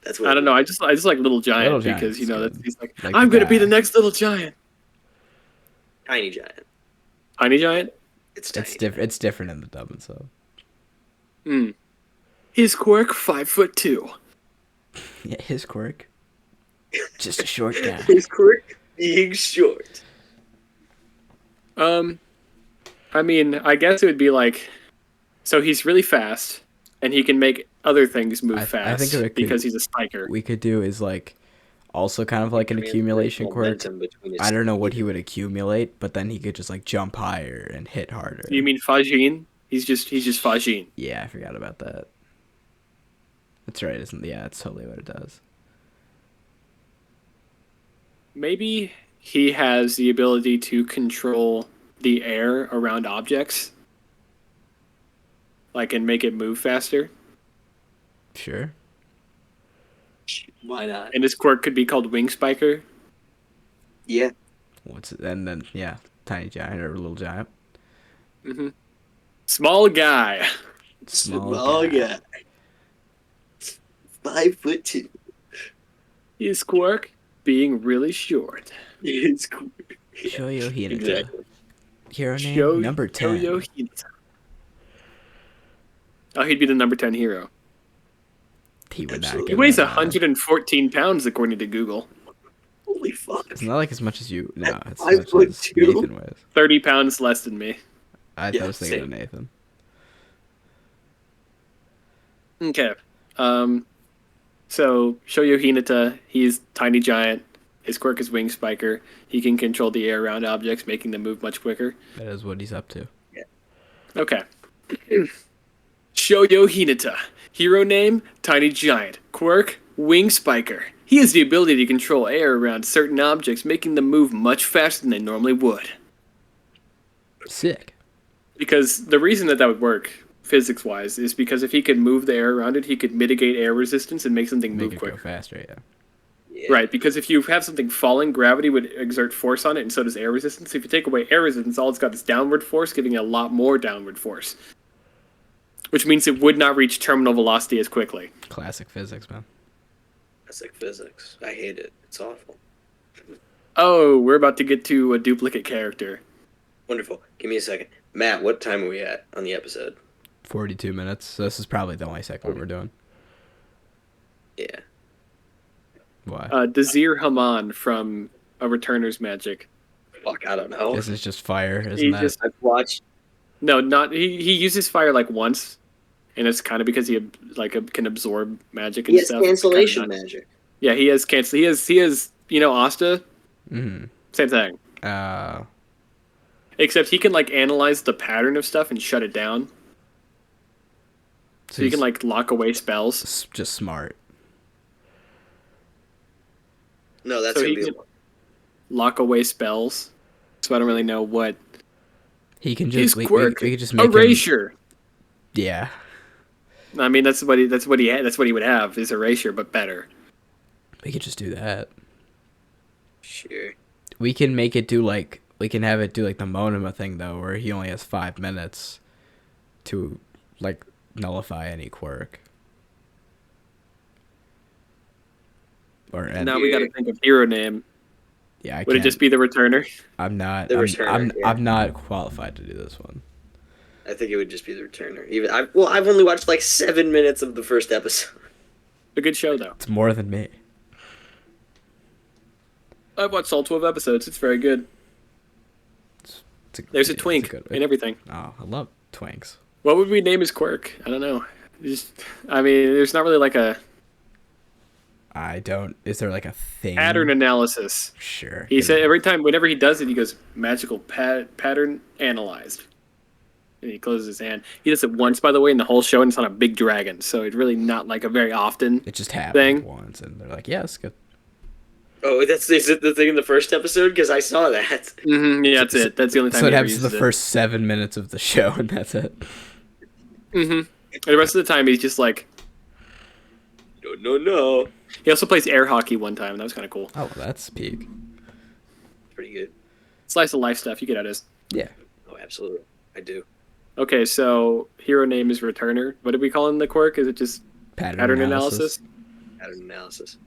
That's what I don't know. I just like Little Giant Little because Giant's that's good. he's like Like I'm the gonna be the guy. next Little Giant. Tiny Giant. Tiny Giant. It's tiny. It's different in the dub and stuff. His quirk 5'2". Yeah, his quirk. Just a short guy. His quirk being short. I mean, I guess it would be like, so he's really fast, and he can make other things move fast I think it because he's a spiker. we could do is like also kind of like an accumulation quirk. Momentum between his I don't know what he feet. would accumulate, but then he could just like jump higher and hit harder. You mean Fajin? He's just Fajin. Yeah, I forgot about that. That's right, isn't? Yeah, that's totally what it does. Maybe he has the ability to control the air around objects, like, and make it move faster. Sure. Why not? And his quirk could be called Wing Spiker. Yeah. What's it? And then yeah, tiny giant or little giant. Small guy. Small guy. 5'2". His quirk being really short. His quirk. Shoyo Hinata. Exactly. Hero name number 10. Shoyo Hinata. Oh, he'd be the number 10 hero. He would not Absolutely. get He weighs that. 114 pounds, according to Google. Holy fuck. It's not like as much as you. No, it's as I much would as too. Nathan weighs. 30 pounds less than me. I Yeah, was thinking same. of Nathan. Okay. So Shoyo Hinata, he's tiny giant. His quirk is Wing Spiker. He can control the air around objects, making them move much quicker. That is what he's up to. Okay. Shoyo Hinata. Hero name, Tiny Giant. Quirk, Wing Spiker. He has the ability to control air around certain objects, making them move much faster than they normally would. Sick. Because the reason that would work, physics-wise, is because if he could move the air around it, he could mitigate air resistance and make something Make move it quicker. go faster, yeah. Yeah. Right, because if you have something falling, gravity would exert force on it, and so does air resistance. If you take away air resistance, all it's got is downward force, giving it a lot more downward force. Which means it would not reach terminal velocity as quickly. Classic physics, man. That's like physics. I hate it. It's awful. Oh, we're about to get to a duplicate character. Wonderful. Give me a second. Matt, what time are we at on the episode? 42 minutes. So this is probably the only second one we're doing. Yeah. Why? Dazir Haman from A Returner's Magic. Fuck, I don't know. This is just fire, isn't He that? just- I've watched. No, not he uses fire like once, and it's kind of because he can absorb magic and He has stuff. It's cancellation kinda nuts. magic. Yeah, he has cancel. He has Asta. Mm-hmm. Same thing. Except he can like analyze the pattern of stuff and shut it down. So he can like lock away spells. just smart. No, that's So gonna he be can- the one. Lock away spells. So I don't really know what He can his just we quirk. could just make him, Erasure. yeah. I mean that's what he would have is erasure, but better. We could just do that. Sure. We can make it do like we can have it do like the Monoma thing though, where he only has 5 minutes to like nullify any quirk. Or Now we got to think of hero name. yeah, I Would it can't. just be the Returner? I'm not. The I'm, Returner, I'm, yeah. I'm not qualified to do this one. I think it would just be the Returner. I've only watched like 7 minutes of the first episode. A good show though. It's more than me. I've watched all 12 episodes. It's very good. There's a it's twink good- and everything. Oh, I love twinks. What would we name his quirk? I don't know. I mean, there's not really like a I don't. Is there like a thing? pattern analysis. Sure. He said every time, whenever he does it, he goes magical pattern analyzed, and he closes his hand. He does it once, by the way, in the whole show, and it's on a big dragon, so it's really not like a very often. It just happened thing. once, and they're like, "Yes, good." Oh, is it the thing in the first episode? Because I saw that. Yeah, that's it. That's the only time. So it he ever happens in the uses it. first 7 minutes of the show, and that's it. And the rest of the time, he's just like. No. He also plays air hockey one time, and that was kind of cool. Oh, that's peak. Pretty good. Slice of life stuff. You get out his. Yeah. Oh, absolutely. I do. Okay, so hero name is Returner. What did we call him the quirk? Is it just pattern analysis? pattern analysis.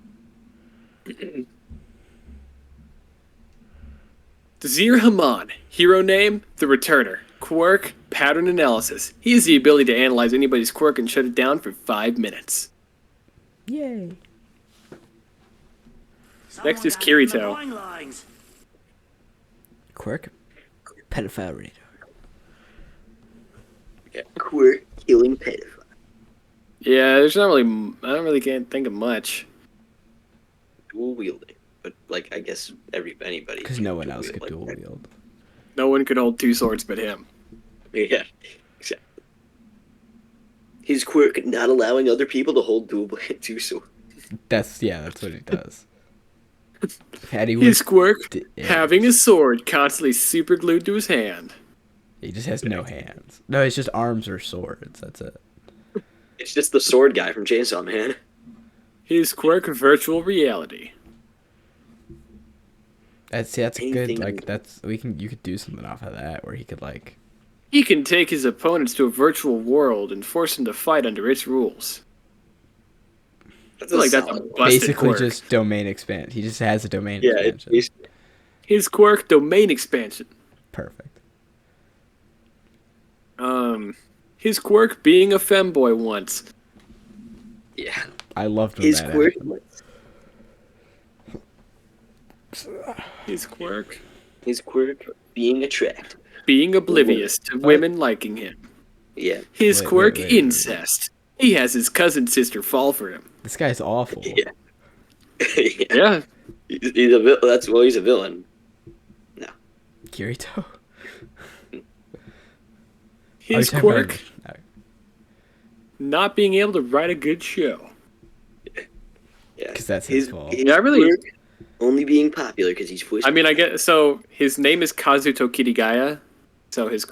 Zir Haman, hero name, the Returner. Quirk, pattern analysis. He has the ability to analyze anybody's quirk and shut it down for 5 minutes. Yay. Next is Kirito. Quirk, pedophile radar. Yeah. Quirk, killing pedophile. Yeah, there's not really. I don't really can't think of much. Dual wielding, but like I guess anybody. Because no one else could dual wield. No one could hold 2 swords but him. Yeah, exactly. His quirk not allowing other people to hold two swords. That's what he does. His quirk, having a sword constantly super glued to his hand. He just has no hands. No, it's just arms or swords. That's it. It's just the sword guy from Chainsaw Man. His quirk, virtual reality. That's good. Like you could do something off of that where he could like. He can take his opponents to a virtual world and force them to fight under its rules. I feel like that's a busted basically quirk. Just domain expand. He just has a domain expansion. His quirk, domain expansion. Perfect. His quirk, being a femboy once. Yeah. I loved when his that quirk. His quirk. His quirk, being attractive. Being oblivious to women liking him. Yeah. His quirk, incest. He has his cousin sister fall for him. This guy's awful. Yeah. Yeah. He's a villain. He's a villain. No. Kirito. His quirk, not being able to write a good show. Yeah. Because that's his fault. Not really. Quirk, only being popular because he's voiced. I mean, I guess so. His name is Kazuto Kirigaya, so his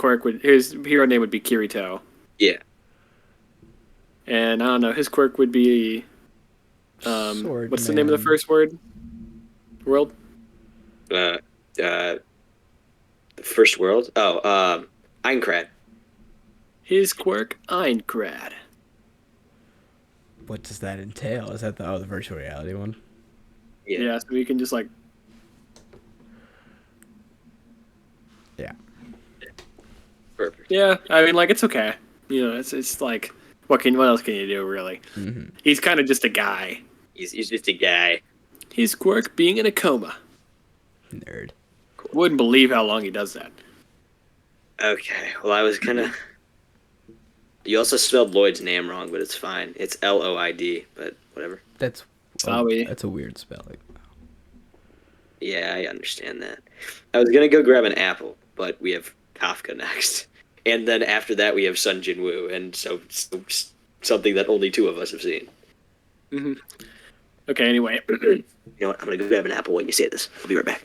hero name would be Kirito. Yeah. And I don't know, his quirk would be what's the name of the first word? World? The first world? Oh, Einkrad. His quirk, Einkrad. What does that entail? Is that the virtual reality one? Yeah, so you can just like. Yeah. Perfect. Yeah, I mean, like, it's okay. You know, it's like, what else can you do, really? Mm-hmm. He's kind of just a guy. He's just a guy. His quirk, being in a coma. Nerd. Wouldn't believe how long he does that. Okay, well, I was gonna. You also spelled Lloyd's name wrong, but it's fine. It's Lloyd, but whatever. That's a weird spelling. Yeah, I understand that. I was gonna go grab an apple, but we have Kafka next, and then after that we have Sun Jin Woo, and so something that only 2 of us have seen. Mm-hmm. Okay, anyway. You know what? I'm gonna go grab an apple when you say this. I'll be right back.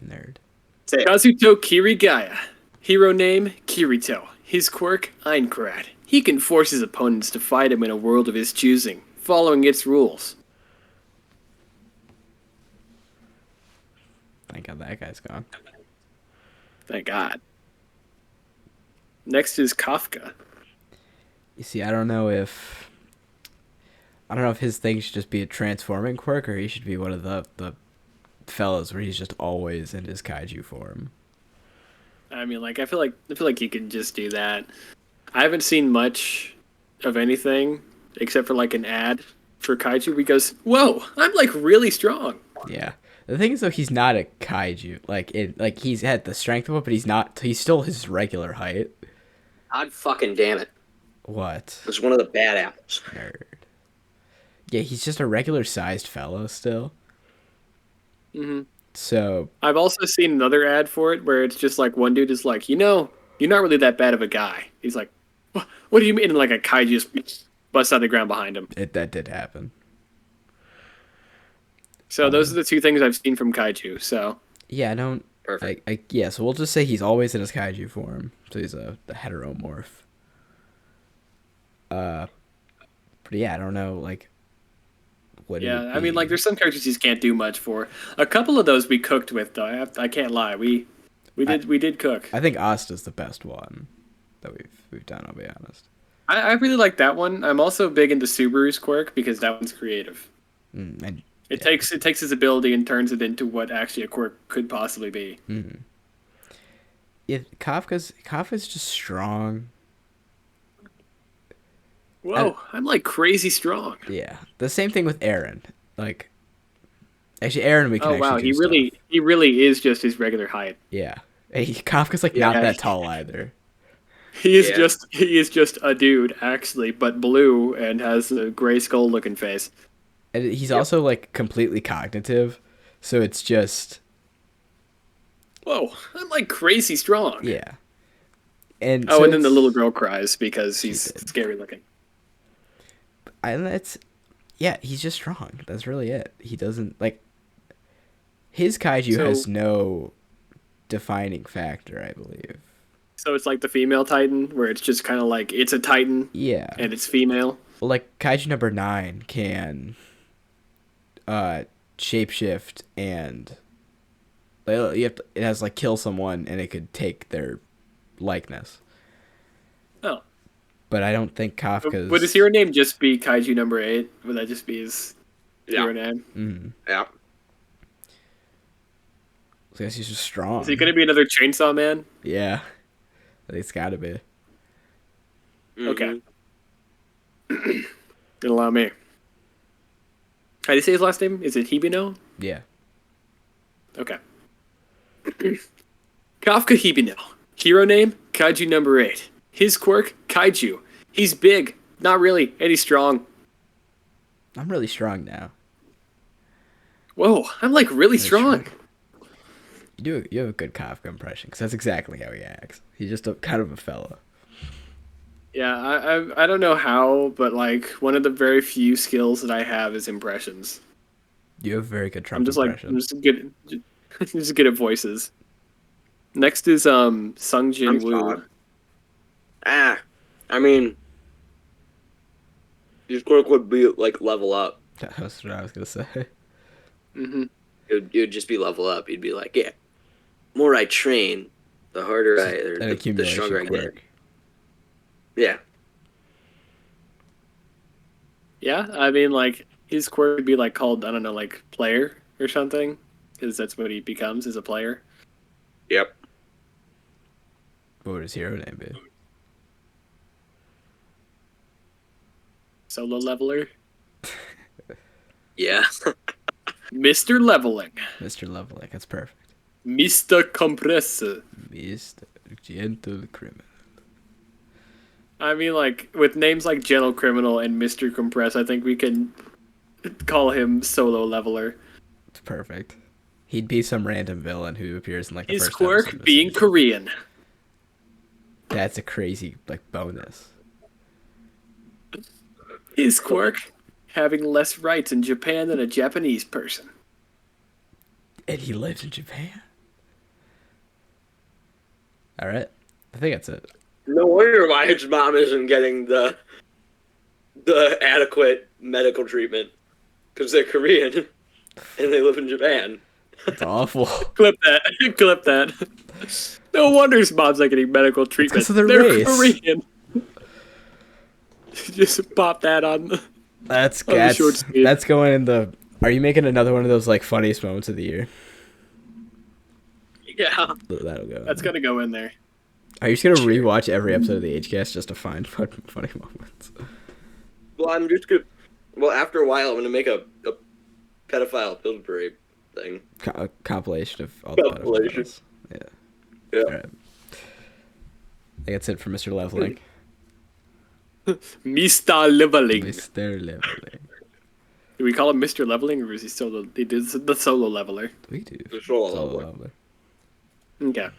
Nerd. Kazuto Kirigaya. Hero name, Kirito. His quirk, Einkrad. He can force his opponents to fight him in a world of his choosing, following its rules. Thank God that guy's gone. Thank God. Next is Kafka. You see, I don't know if his thing should just be a transforming quirk, or he should be one of the fellas where he's just always in his kaiju form. I mean, like, I feel like you can just do that. I haven't seen much of anything except for like an ad for kaiju where he goes, "Whoa, I'm like really strong." Yeah. The thing is, though, he's not a kaiju. Like he's had the strength of it, but he's not. He's still his regular height. God fucking damn it! What? It was one of the bad apples. Nerd. Yeah, he's just a regular sized fellow still. Mm-hmm. So I've also seen another ad for it where it's just like one dude is like, you're not really that bad of a guy. He's like, what do you mean? And like a kaiju just busts out of the ground behind him. that did happen. So those are the 2 things I've seen from kaiju. So yeah, I don't. Perfect. Yeah, so we'll just say he's always in his kaiju form. So he's the heteromorph. But yeah, I don't know, like. Yeah, I mean, like, there's some characters you just can't do much for. A couple of those we cooked with, though. I can't lie. We did cook. I think Asta's the best one that we've done. I'll be honest. I really like that one. I'm also big into Subaru's quirk because that one's creative. And It takes his ability and turns it into what actually a quirk could possibly be. Kafka's just strong. Whoa, I'm like crazy strong. Yeah, the same thing with Aaron. Like, actually, Aaron, we can Oh wow, actually do stuff. he really is just his regular height. Yeah, Kafka's like Yeah. not that tall either. He is Yeah. just a dude actually, but blue and has a gray skull looking face. And he's Yep. also like completely cognitive, so it's just Whoa, I'm like crazy strong. yeah. And Oh, so and then the it's- little girl cries because he's did. scary looking. and it's yeah, he's just strong. That's really it. He doesn't like his kaiju So- has no defining factor, I believe. So it's like the female Titan, where it's just kind of like it's a Titan Yeah. and it's female. Well, like kaiju number 9 can shapeshift and it has like kill someone and it could take their likeness. Oh, But I don't think Kafka's would his hero name just be Kaiju number 8? Would that just be his Yeah. hero name? Mm. Yeah. I guess he's just strong. Is he gonna be another Chainsaw Man? Yeah. I think it's gotta be. Okay. Mhm. It'll allow me. How do you say his last name? Is it Hibino? Yeah. Okay. Kafka Hibino. Hero name? Kaiju number 8. His quirk? Kaiju. He's big. Not really. And he's strong. I'm really strong now. Whoa, I'm like really That's strong. You have a good Kafka impression because that's exactly how he acts. He's just a kind of a fella. Yeah, I don't know how, but like one of the very few skills that I have is impressions. You have very good Trump I'm just like impression. I'm just good just good at voices. Next is Sung Jin I'm Woo. fine. I mean, his quirk would be like level up. That's what I was gonna say. Hmm. It would just be level up. You'd be like, yeah, more I train, the harder or An the accumulation stronger I get. quirk. Yeah. Yeah, I mean like his quirk would be like called I don't know like player or something because that's what he becomes as a player. Yep. What would his hero name be? Solo leveler, Yeah. Mr. Leveling, Mr. Leveling. That's perfect. Mr. Compressor. Mr. Gentle Criminal. I mean, like with names like Gentle Criminal and Mr. Compress, I think we can call him Solo Leveler. It's perfect. He'd be some random villain who appears in like the His first episode quirk of the being season. Korean. That's a crazy like bonus. His quirk having less rights in Japan than a Japanese person. And he lives in Japan. All right, I think that's it. No wonder why his mom isn't getting the adequate medical treatment because they're Korean and they live in Japan. It's awful. Clip that. Clip that. No wonder his mom's not getting medical treatment. 'cause of their They're race. Korean. Just pop that on. That's On the short speed. that's going in the. Are you making another one of those like funniest moments of the year? Yeah, That'll go. that's gonna go in there. Are you just gonna rewatch every episode of the HCast just to find funny moments? Well, I'm just gonna. Well, after a while, I'm gonna make a pedophile Pilsbury thing. A compilation of all the Compilation. pedophiles. Yeah. Yeah. All right. I think that's it for Mr. Leveling. Mr. Leveling. Mr. Leveling. Do we call him Mr. Leveling or is he solo? He did the solo leveler. We do. The solo Solo leveler. leveler. Okay.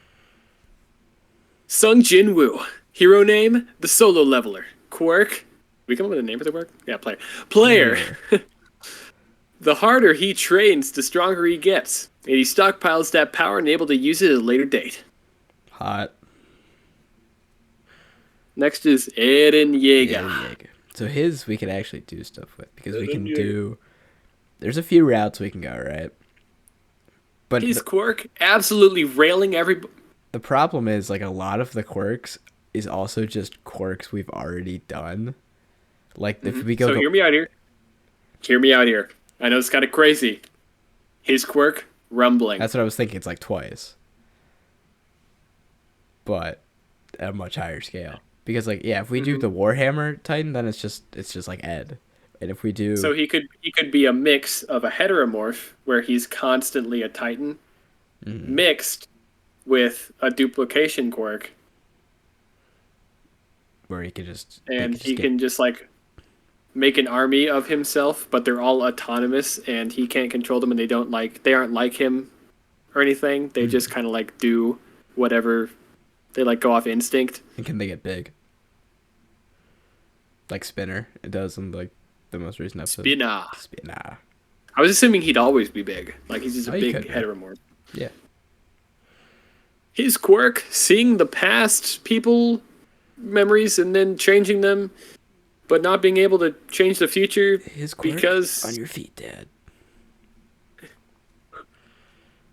Sung Jin Woo. Hero name, the solo leveler. Quirk. We come up with a name for the quirk? Yeah, player. Player. The harder he trains, the stronger he gets. And he stockpiles that power and able to use it at a later date. Hot. Next is Eren Yeager. Jaeger. So his we could actually do stuff with because we can Eren Yeager. do. There's a few routes we can go, right? But His quirk absolutely railing everybody. the problem is like a lot of the quirks is also just quirks we've already done. Like if Mhm. we go, So hear me out here. Hear me out here. I know it's kind of crazy. His quirk, rumbling. that's what I was thinking. It's like twice, but at a much higher scale. Because like if we do the Warhammer Titan, then it's just like Ed, and if we do So he could be a mix of a heteromorph where he's constantly a Titan, mixed with a duplication quirk, where he could just and he can just like make an army of himself, but they're all autonomous, and he can't control them, and they aren't like him or anything. They just kind of like do whatever. They like go off instinct. And can they get big? Like Spinner, it does in like the most recent episode. Spinner. I was assuming he'd always be big. Like he's just a He big could be. heteromorph. Yeah. His quirk, seeing the past people memories and then changing them, but not being able to change the future His quirk because on your feet, Dad.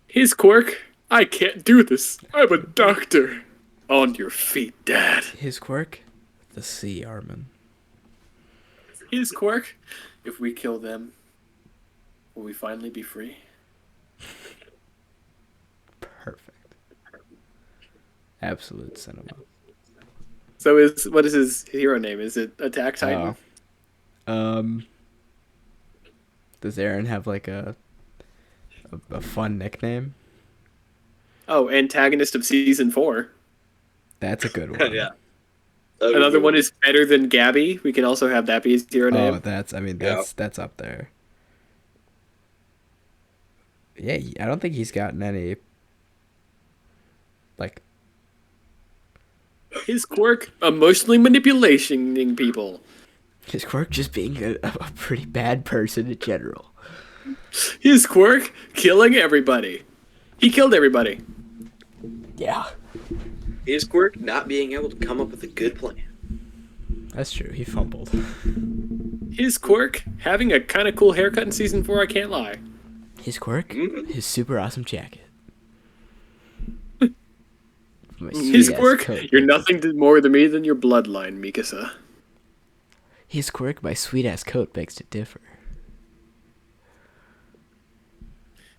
his quirk, I can't do this. I'm a doctor. On your feet, Dad. His quirk, the sea, Armin. His quirk, if we kill them, will we finally be free? Perfect. Absolute cinema. So what is his hero name? Is it Attack Titan? Does Aaron have like a fun nickname? Oh, antagonist of season 4. That's a good one. Yeah. Another one is better than Gabby. We can also have that be his hero name. Oh, that's up there. Yeah, I don't think he's gotten any like His quirk, emotionally manipulating people. his quirk just being a pretty bad person in general. His quirk, killing everybody. He killed everybody. Yeah. His quirk, not being able to come up with a good plan. That's true. He fumbled. His quirk, having a kind of cool haircut in season 4, I can't lie. His quirk, his super awesome jacket. His quirk, you're nothing more to me than your bloodline, Mikasa. His quirk, my sweet ass coat begs to differ.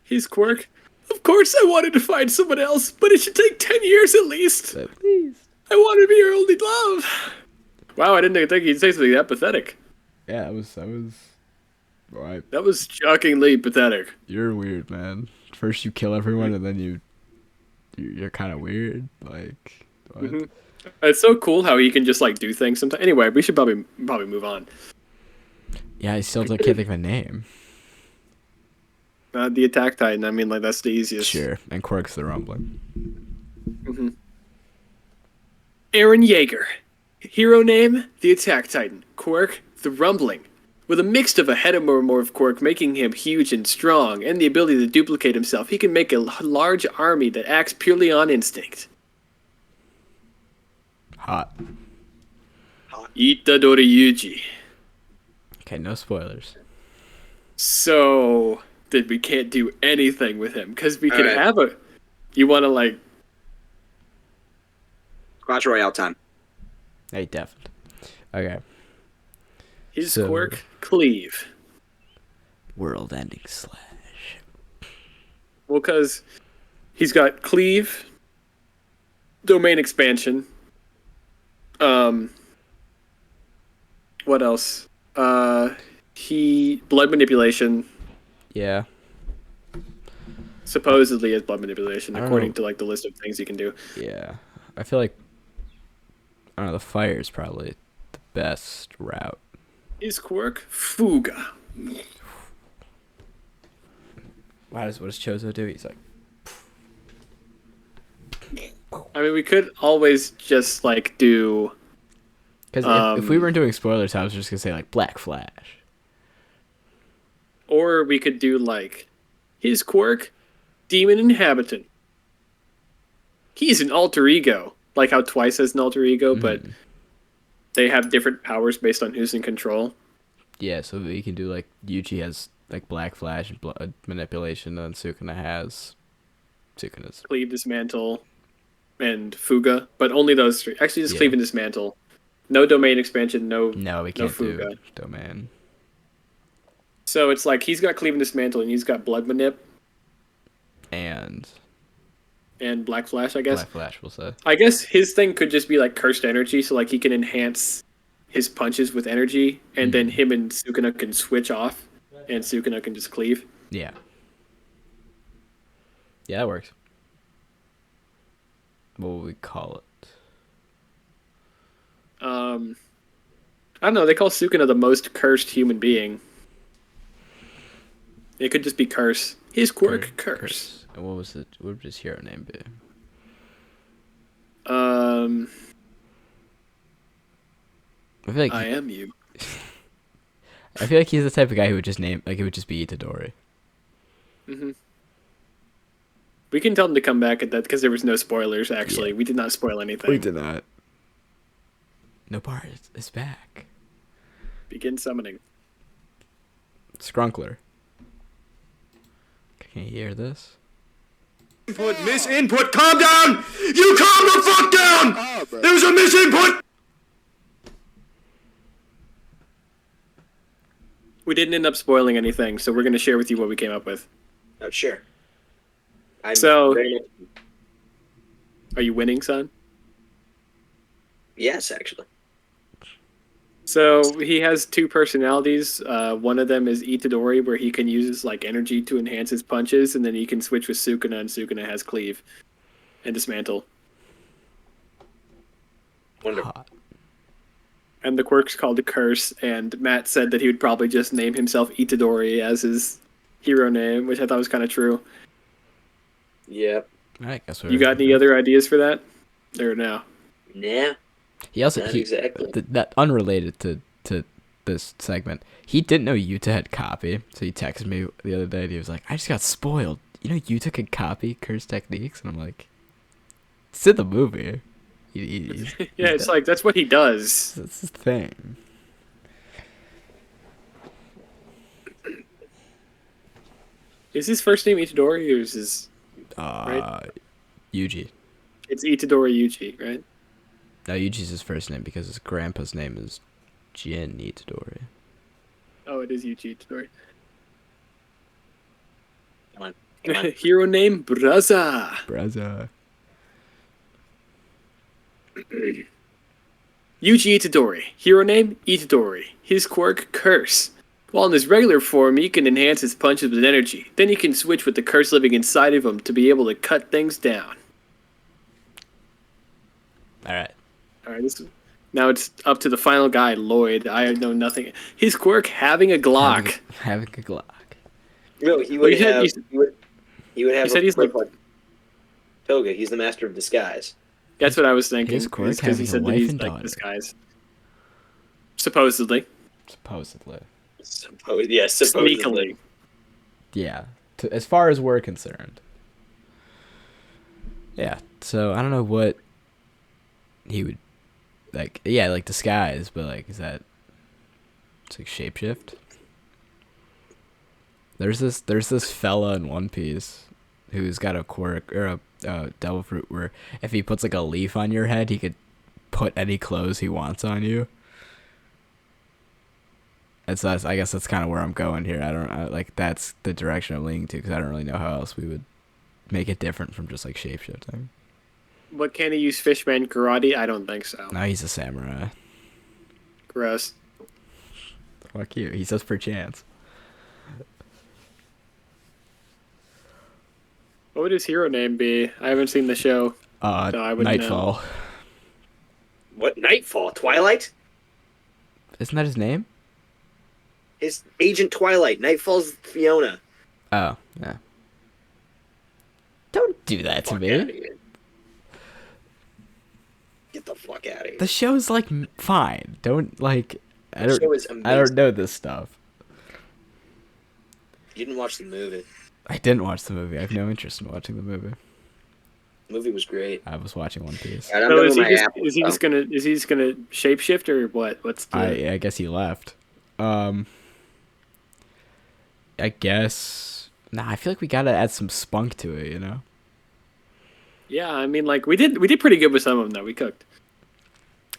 His quirk, of course I wanted to find someone else, but it should take 10 years at least. Please. I want to be your only love. Wow, I didn't think he'd say something that pathetic. Yeah, that was right. That was shockingly pathetic. You're weird, man. First you kill everyone and then you're kind of weird. Like what? Mm-hmm. It's so cool how he can just like do things sometimes. Anyway, we should probably move on. Yeah, I still can't think of a name. The Attack Titan. I mean, like that's the easiest. Sure, and Quirk's the rumbling. Mm-hmm. Aaron Yeager. Hero name, the Attack Titan. Quirk, the Rumbling. With a mix of a heteromorph quirk making him huge and strong, and the ability to duplicate himself, he can make a large army that acts purely on instinct. Hot. Itadori Yuji. Okay, no spoilers. So, then we can't do anything with him, because we can have a... You want to, like... Clash Royale time. Hey, definitely. Okay. His quirk, Cleave. World-ending slash. Well, because he's got Cleave, Domain Expansion, what else? Blood Manipulation. Yeah. Supposedly is Blood Manipulation, according know. to like the list of things you can do. Yeah. I feel like I don't know, the fire is probably the best route. His quirk, Fuga. What does Chozo do? He's like, I mean, we could always just like do... because if we weren't doing spoilers, I was just gonna say like Black Flash. Or we could do like his quirk, Demon Inhabitant. He's an alter ego, like how Twice has an alter ego, but they have different powers based on who's in control. Yeah, so we can do like Yuji has like Black Flash and Blood Manipulation, and Sukuna has Sukuna's Cleave, Dismantle. and Fuga, but only those three. Actually, just Yeah. Cleave and Dismantle. No domain expansion, no No, we no can't do Fuga. domain. So it's like he's got Cleave and Dismantle, and he's got Blood Manip And and Black Flash, I guess. Black Flash, we'll say. I guess his thing could just be like Cursed Energy, so like he can enhance his punches with energy, and then him and Sukuna can switch off, and Sukuna can just cleave. Yeah. Yeah, that works. What would we call it? I don't know. They call Sukuna the most cursed human being. It could just be Curse. His quirk, Curse. And what was it? What would his hero name be? I feel like I am you. I feel like he's the type of guy who would just name, like, it would just be Itadori. Mm-hmm. We can tell them to come back at that because there was no spoilers. Actually, we did not spoil anything. We did not. No part is back. Begin summoning. Skrunkler. Can you hear this? Input, misinput, calm down! You calm the fuck down! There's a misinput! We didn't end up spoiling anything, so we're going to share with you what we came up with. Oh, sure. So- very much- Are you winning, son? yes, actually. So he has two personalities. One of them is Itadori, where he can use like energy to enhance his punches, and then he can switch with Sukuna, and Sukuna has Cleave and Dismantle. Wonderful. Hot. And the quirk's called a Curse, and Matt said that he would probably just name himself Itadori as his hero name, which I thought was kind of true. Yep. Alright, guess You got any other ideas for that? Or no? Nah. He also Not he, exactly. that unrelated to this segment. He didn't know Yuta had copy, so he texted me the other day. And he was like, "I just got spoiled. You know, Yuta could copy Curse techniques," and I'm like, "It's in the movie." Yeah, it's like that's what he does. That's his thing. Is his first name Itadori, or is his? Right? Yuji. It's Itadori Yuji, right? No, Yuji's his first name because his grandpa's name is Jin Itadori. Oh, it is Yuji Itadori. Come on. Come on. Hero name Braza. Braza. Yuji Itadori. Hero name Itadori. His quirk Curse. While in his regular form, he can enhance his punches with energy. Then he can switch with the curse living inside of him to be able to cut things down. Alright. Alright, now it's up to the final guy, Lloyd. I know nothing. His quirk, having a Glock. Having a Glock. No, he Well, would you said- have. you- He would have. you said he's like- Toga. He's the master of disguise. That's what I was thinking. His quirk because he having a said that wife he's and like daughter. disguise. Supposedly. Supposedly. Yes, supposedly. Sneakily. Yeah. As far as we're concerned. Yeah. So I don't know what he would like. Yeah, like disguise, but like, is that? It's like shapeshift. There's this fella in One Piece who's got a quirk or a devil fruit where if he puts like a leaf on your head, he could put any clothes he wants on you. And so I guess that's kind of where I'm going here. Like that's the direction I'm leaning to because I don't really know how else we would make it different from just like shapeshifting. But can he use Fishman karate? I don't think so. No, he's a samurai. Gross. Fuck you. He says per chance. What would his hero name be? I haven't seen the show. I wouldn't Nightfall. What? Nightfall? Twilight? Isn't that his name? His Agent Twilight. Nightfall's Fiona. Oh, yeah. Don't do that to Fuck me. outta here. Get the fuck out of here. The show's like fine. Don't like. I The show don't. is I don't amazing. know this stuff. You didn't watch the movie. I didn't watch the movie. I have no interest in watching the movie. The movie was great. I was watching One Piece. And I'm So done is with he my just apple, is he so- just gonna shapeshift or what? What's the I guess he left. I guess. Nah, I feel like we gotta add some spunk to it. You know. Yeah, I mean, like we did pretty good with some of them that we cooked.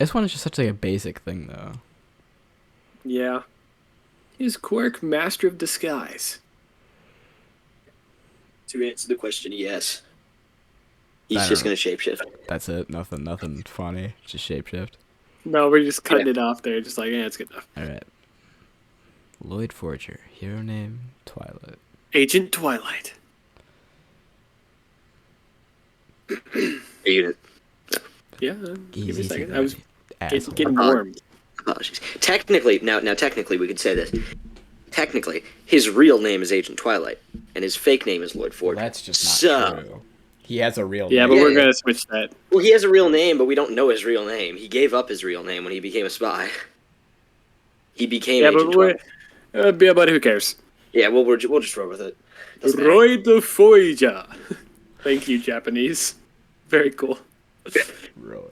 This one is just such like a basic thing, though. Yeah. Is Quirk master of disguise? To answer the question, yes. I He's don't just know. going to shapeshift. That's it. Nothing funny. Just shapeshift. No, we're just cutting Yeah. it off there. Just like, yeah, it's good enough. All right. Lloyd Forger, hero name Twilight. Agent Twilight. Are you Yeah, give me a Easy, second. I was asshole. getting warmed. Apologies. Technically, now technically we could say this. Technically, his real name is Agent Twilight, and his fake name is Lloyd Well, Forger. that's just not So- true. He has a real Yeah, name. but Yeah, we're yeah. gonna switch that. Well, he has a real name, but we don't know his real name. He gave up his real name when he became a spy. He became Yeah, Agent but we're. Twilight. Yeah, but who cares? Yeah, we'll just roll with it. Doesn't matter. Roy the Forger. Thank you, Japanese. Very cool. Roy.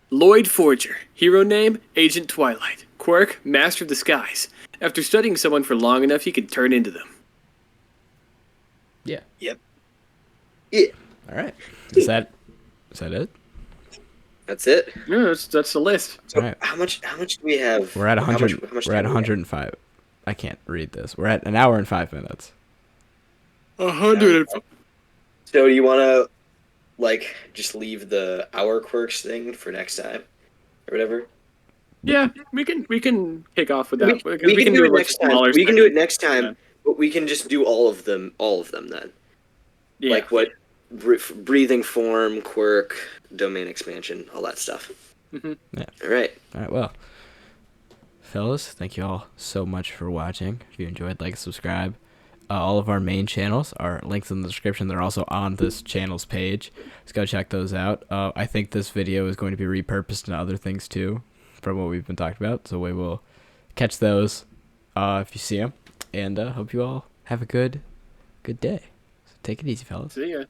Lloyd Forger. Hero name, Agent Twilight. Quirk, master of disguise. After studying someone for long enough, he can turn into them. Yeah. Yep. Yeah, All right. Is that it? that's it. Yeah, that's the list. So Alright. how much do we have? We're at How much- 100. how much We're at time do we have? 105. I can't read this. We're at an hour and 5 minutes. 100. So do you want to, like, just leave the hour quirks thing for next time, or whatever? Yeah, we can kick off with that. We because can do it like next time. smaller We can do it segments. next time, Yeah. but we can just do all of them then. Yeah. Like what breathing form, quirk, domain expansion, all that stuff. Mhm. Yeah. All right. All right. Well, fellas, thank you all so much for watching. If you enjoyed, like, subscribe. All of our main channels are linked in the description. They're also on this channel's page. Let's go check those out. I think this video is going to be repurposed into other things too, from what we've been talking about. So we will catch those if you see them. And hope you all have a good day. So take it easy, fellas. See ya.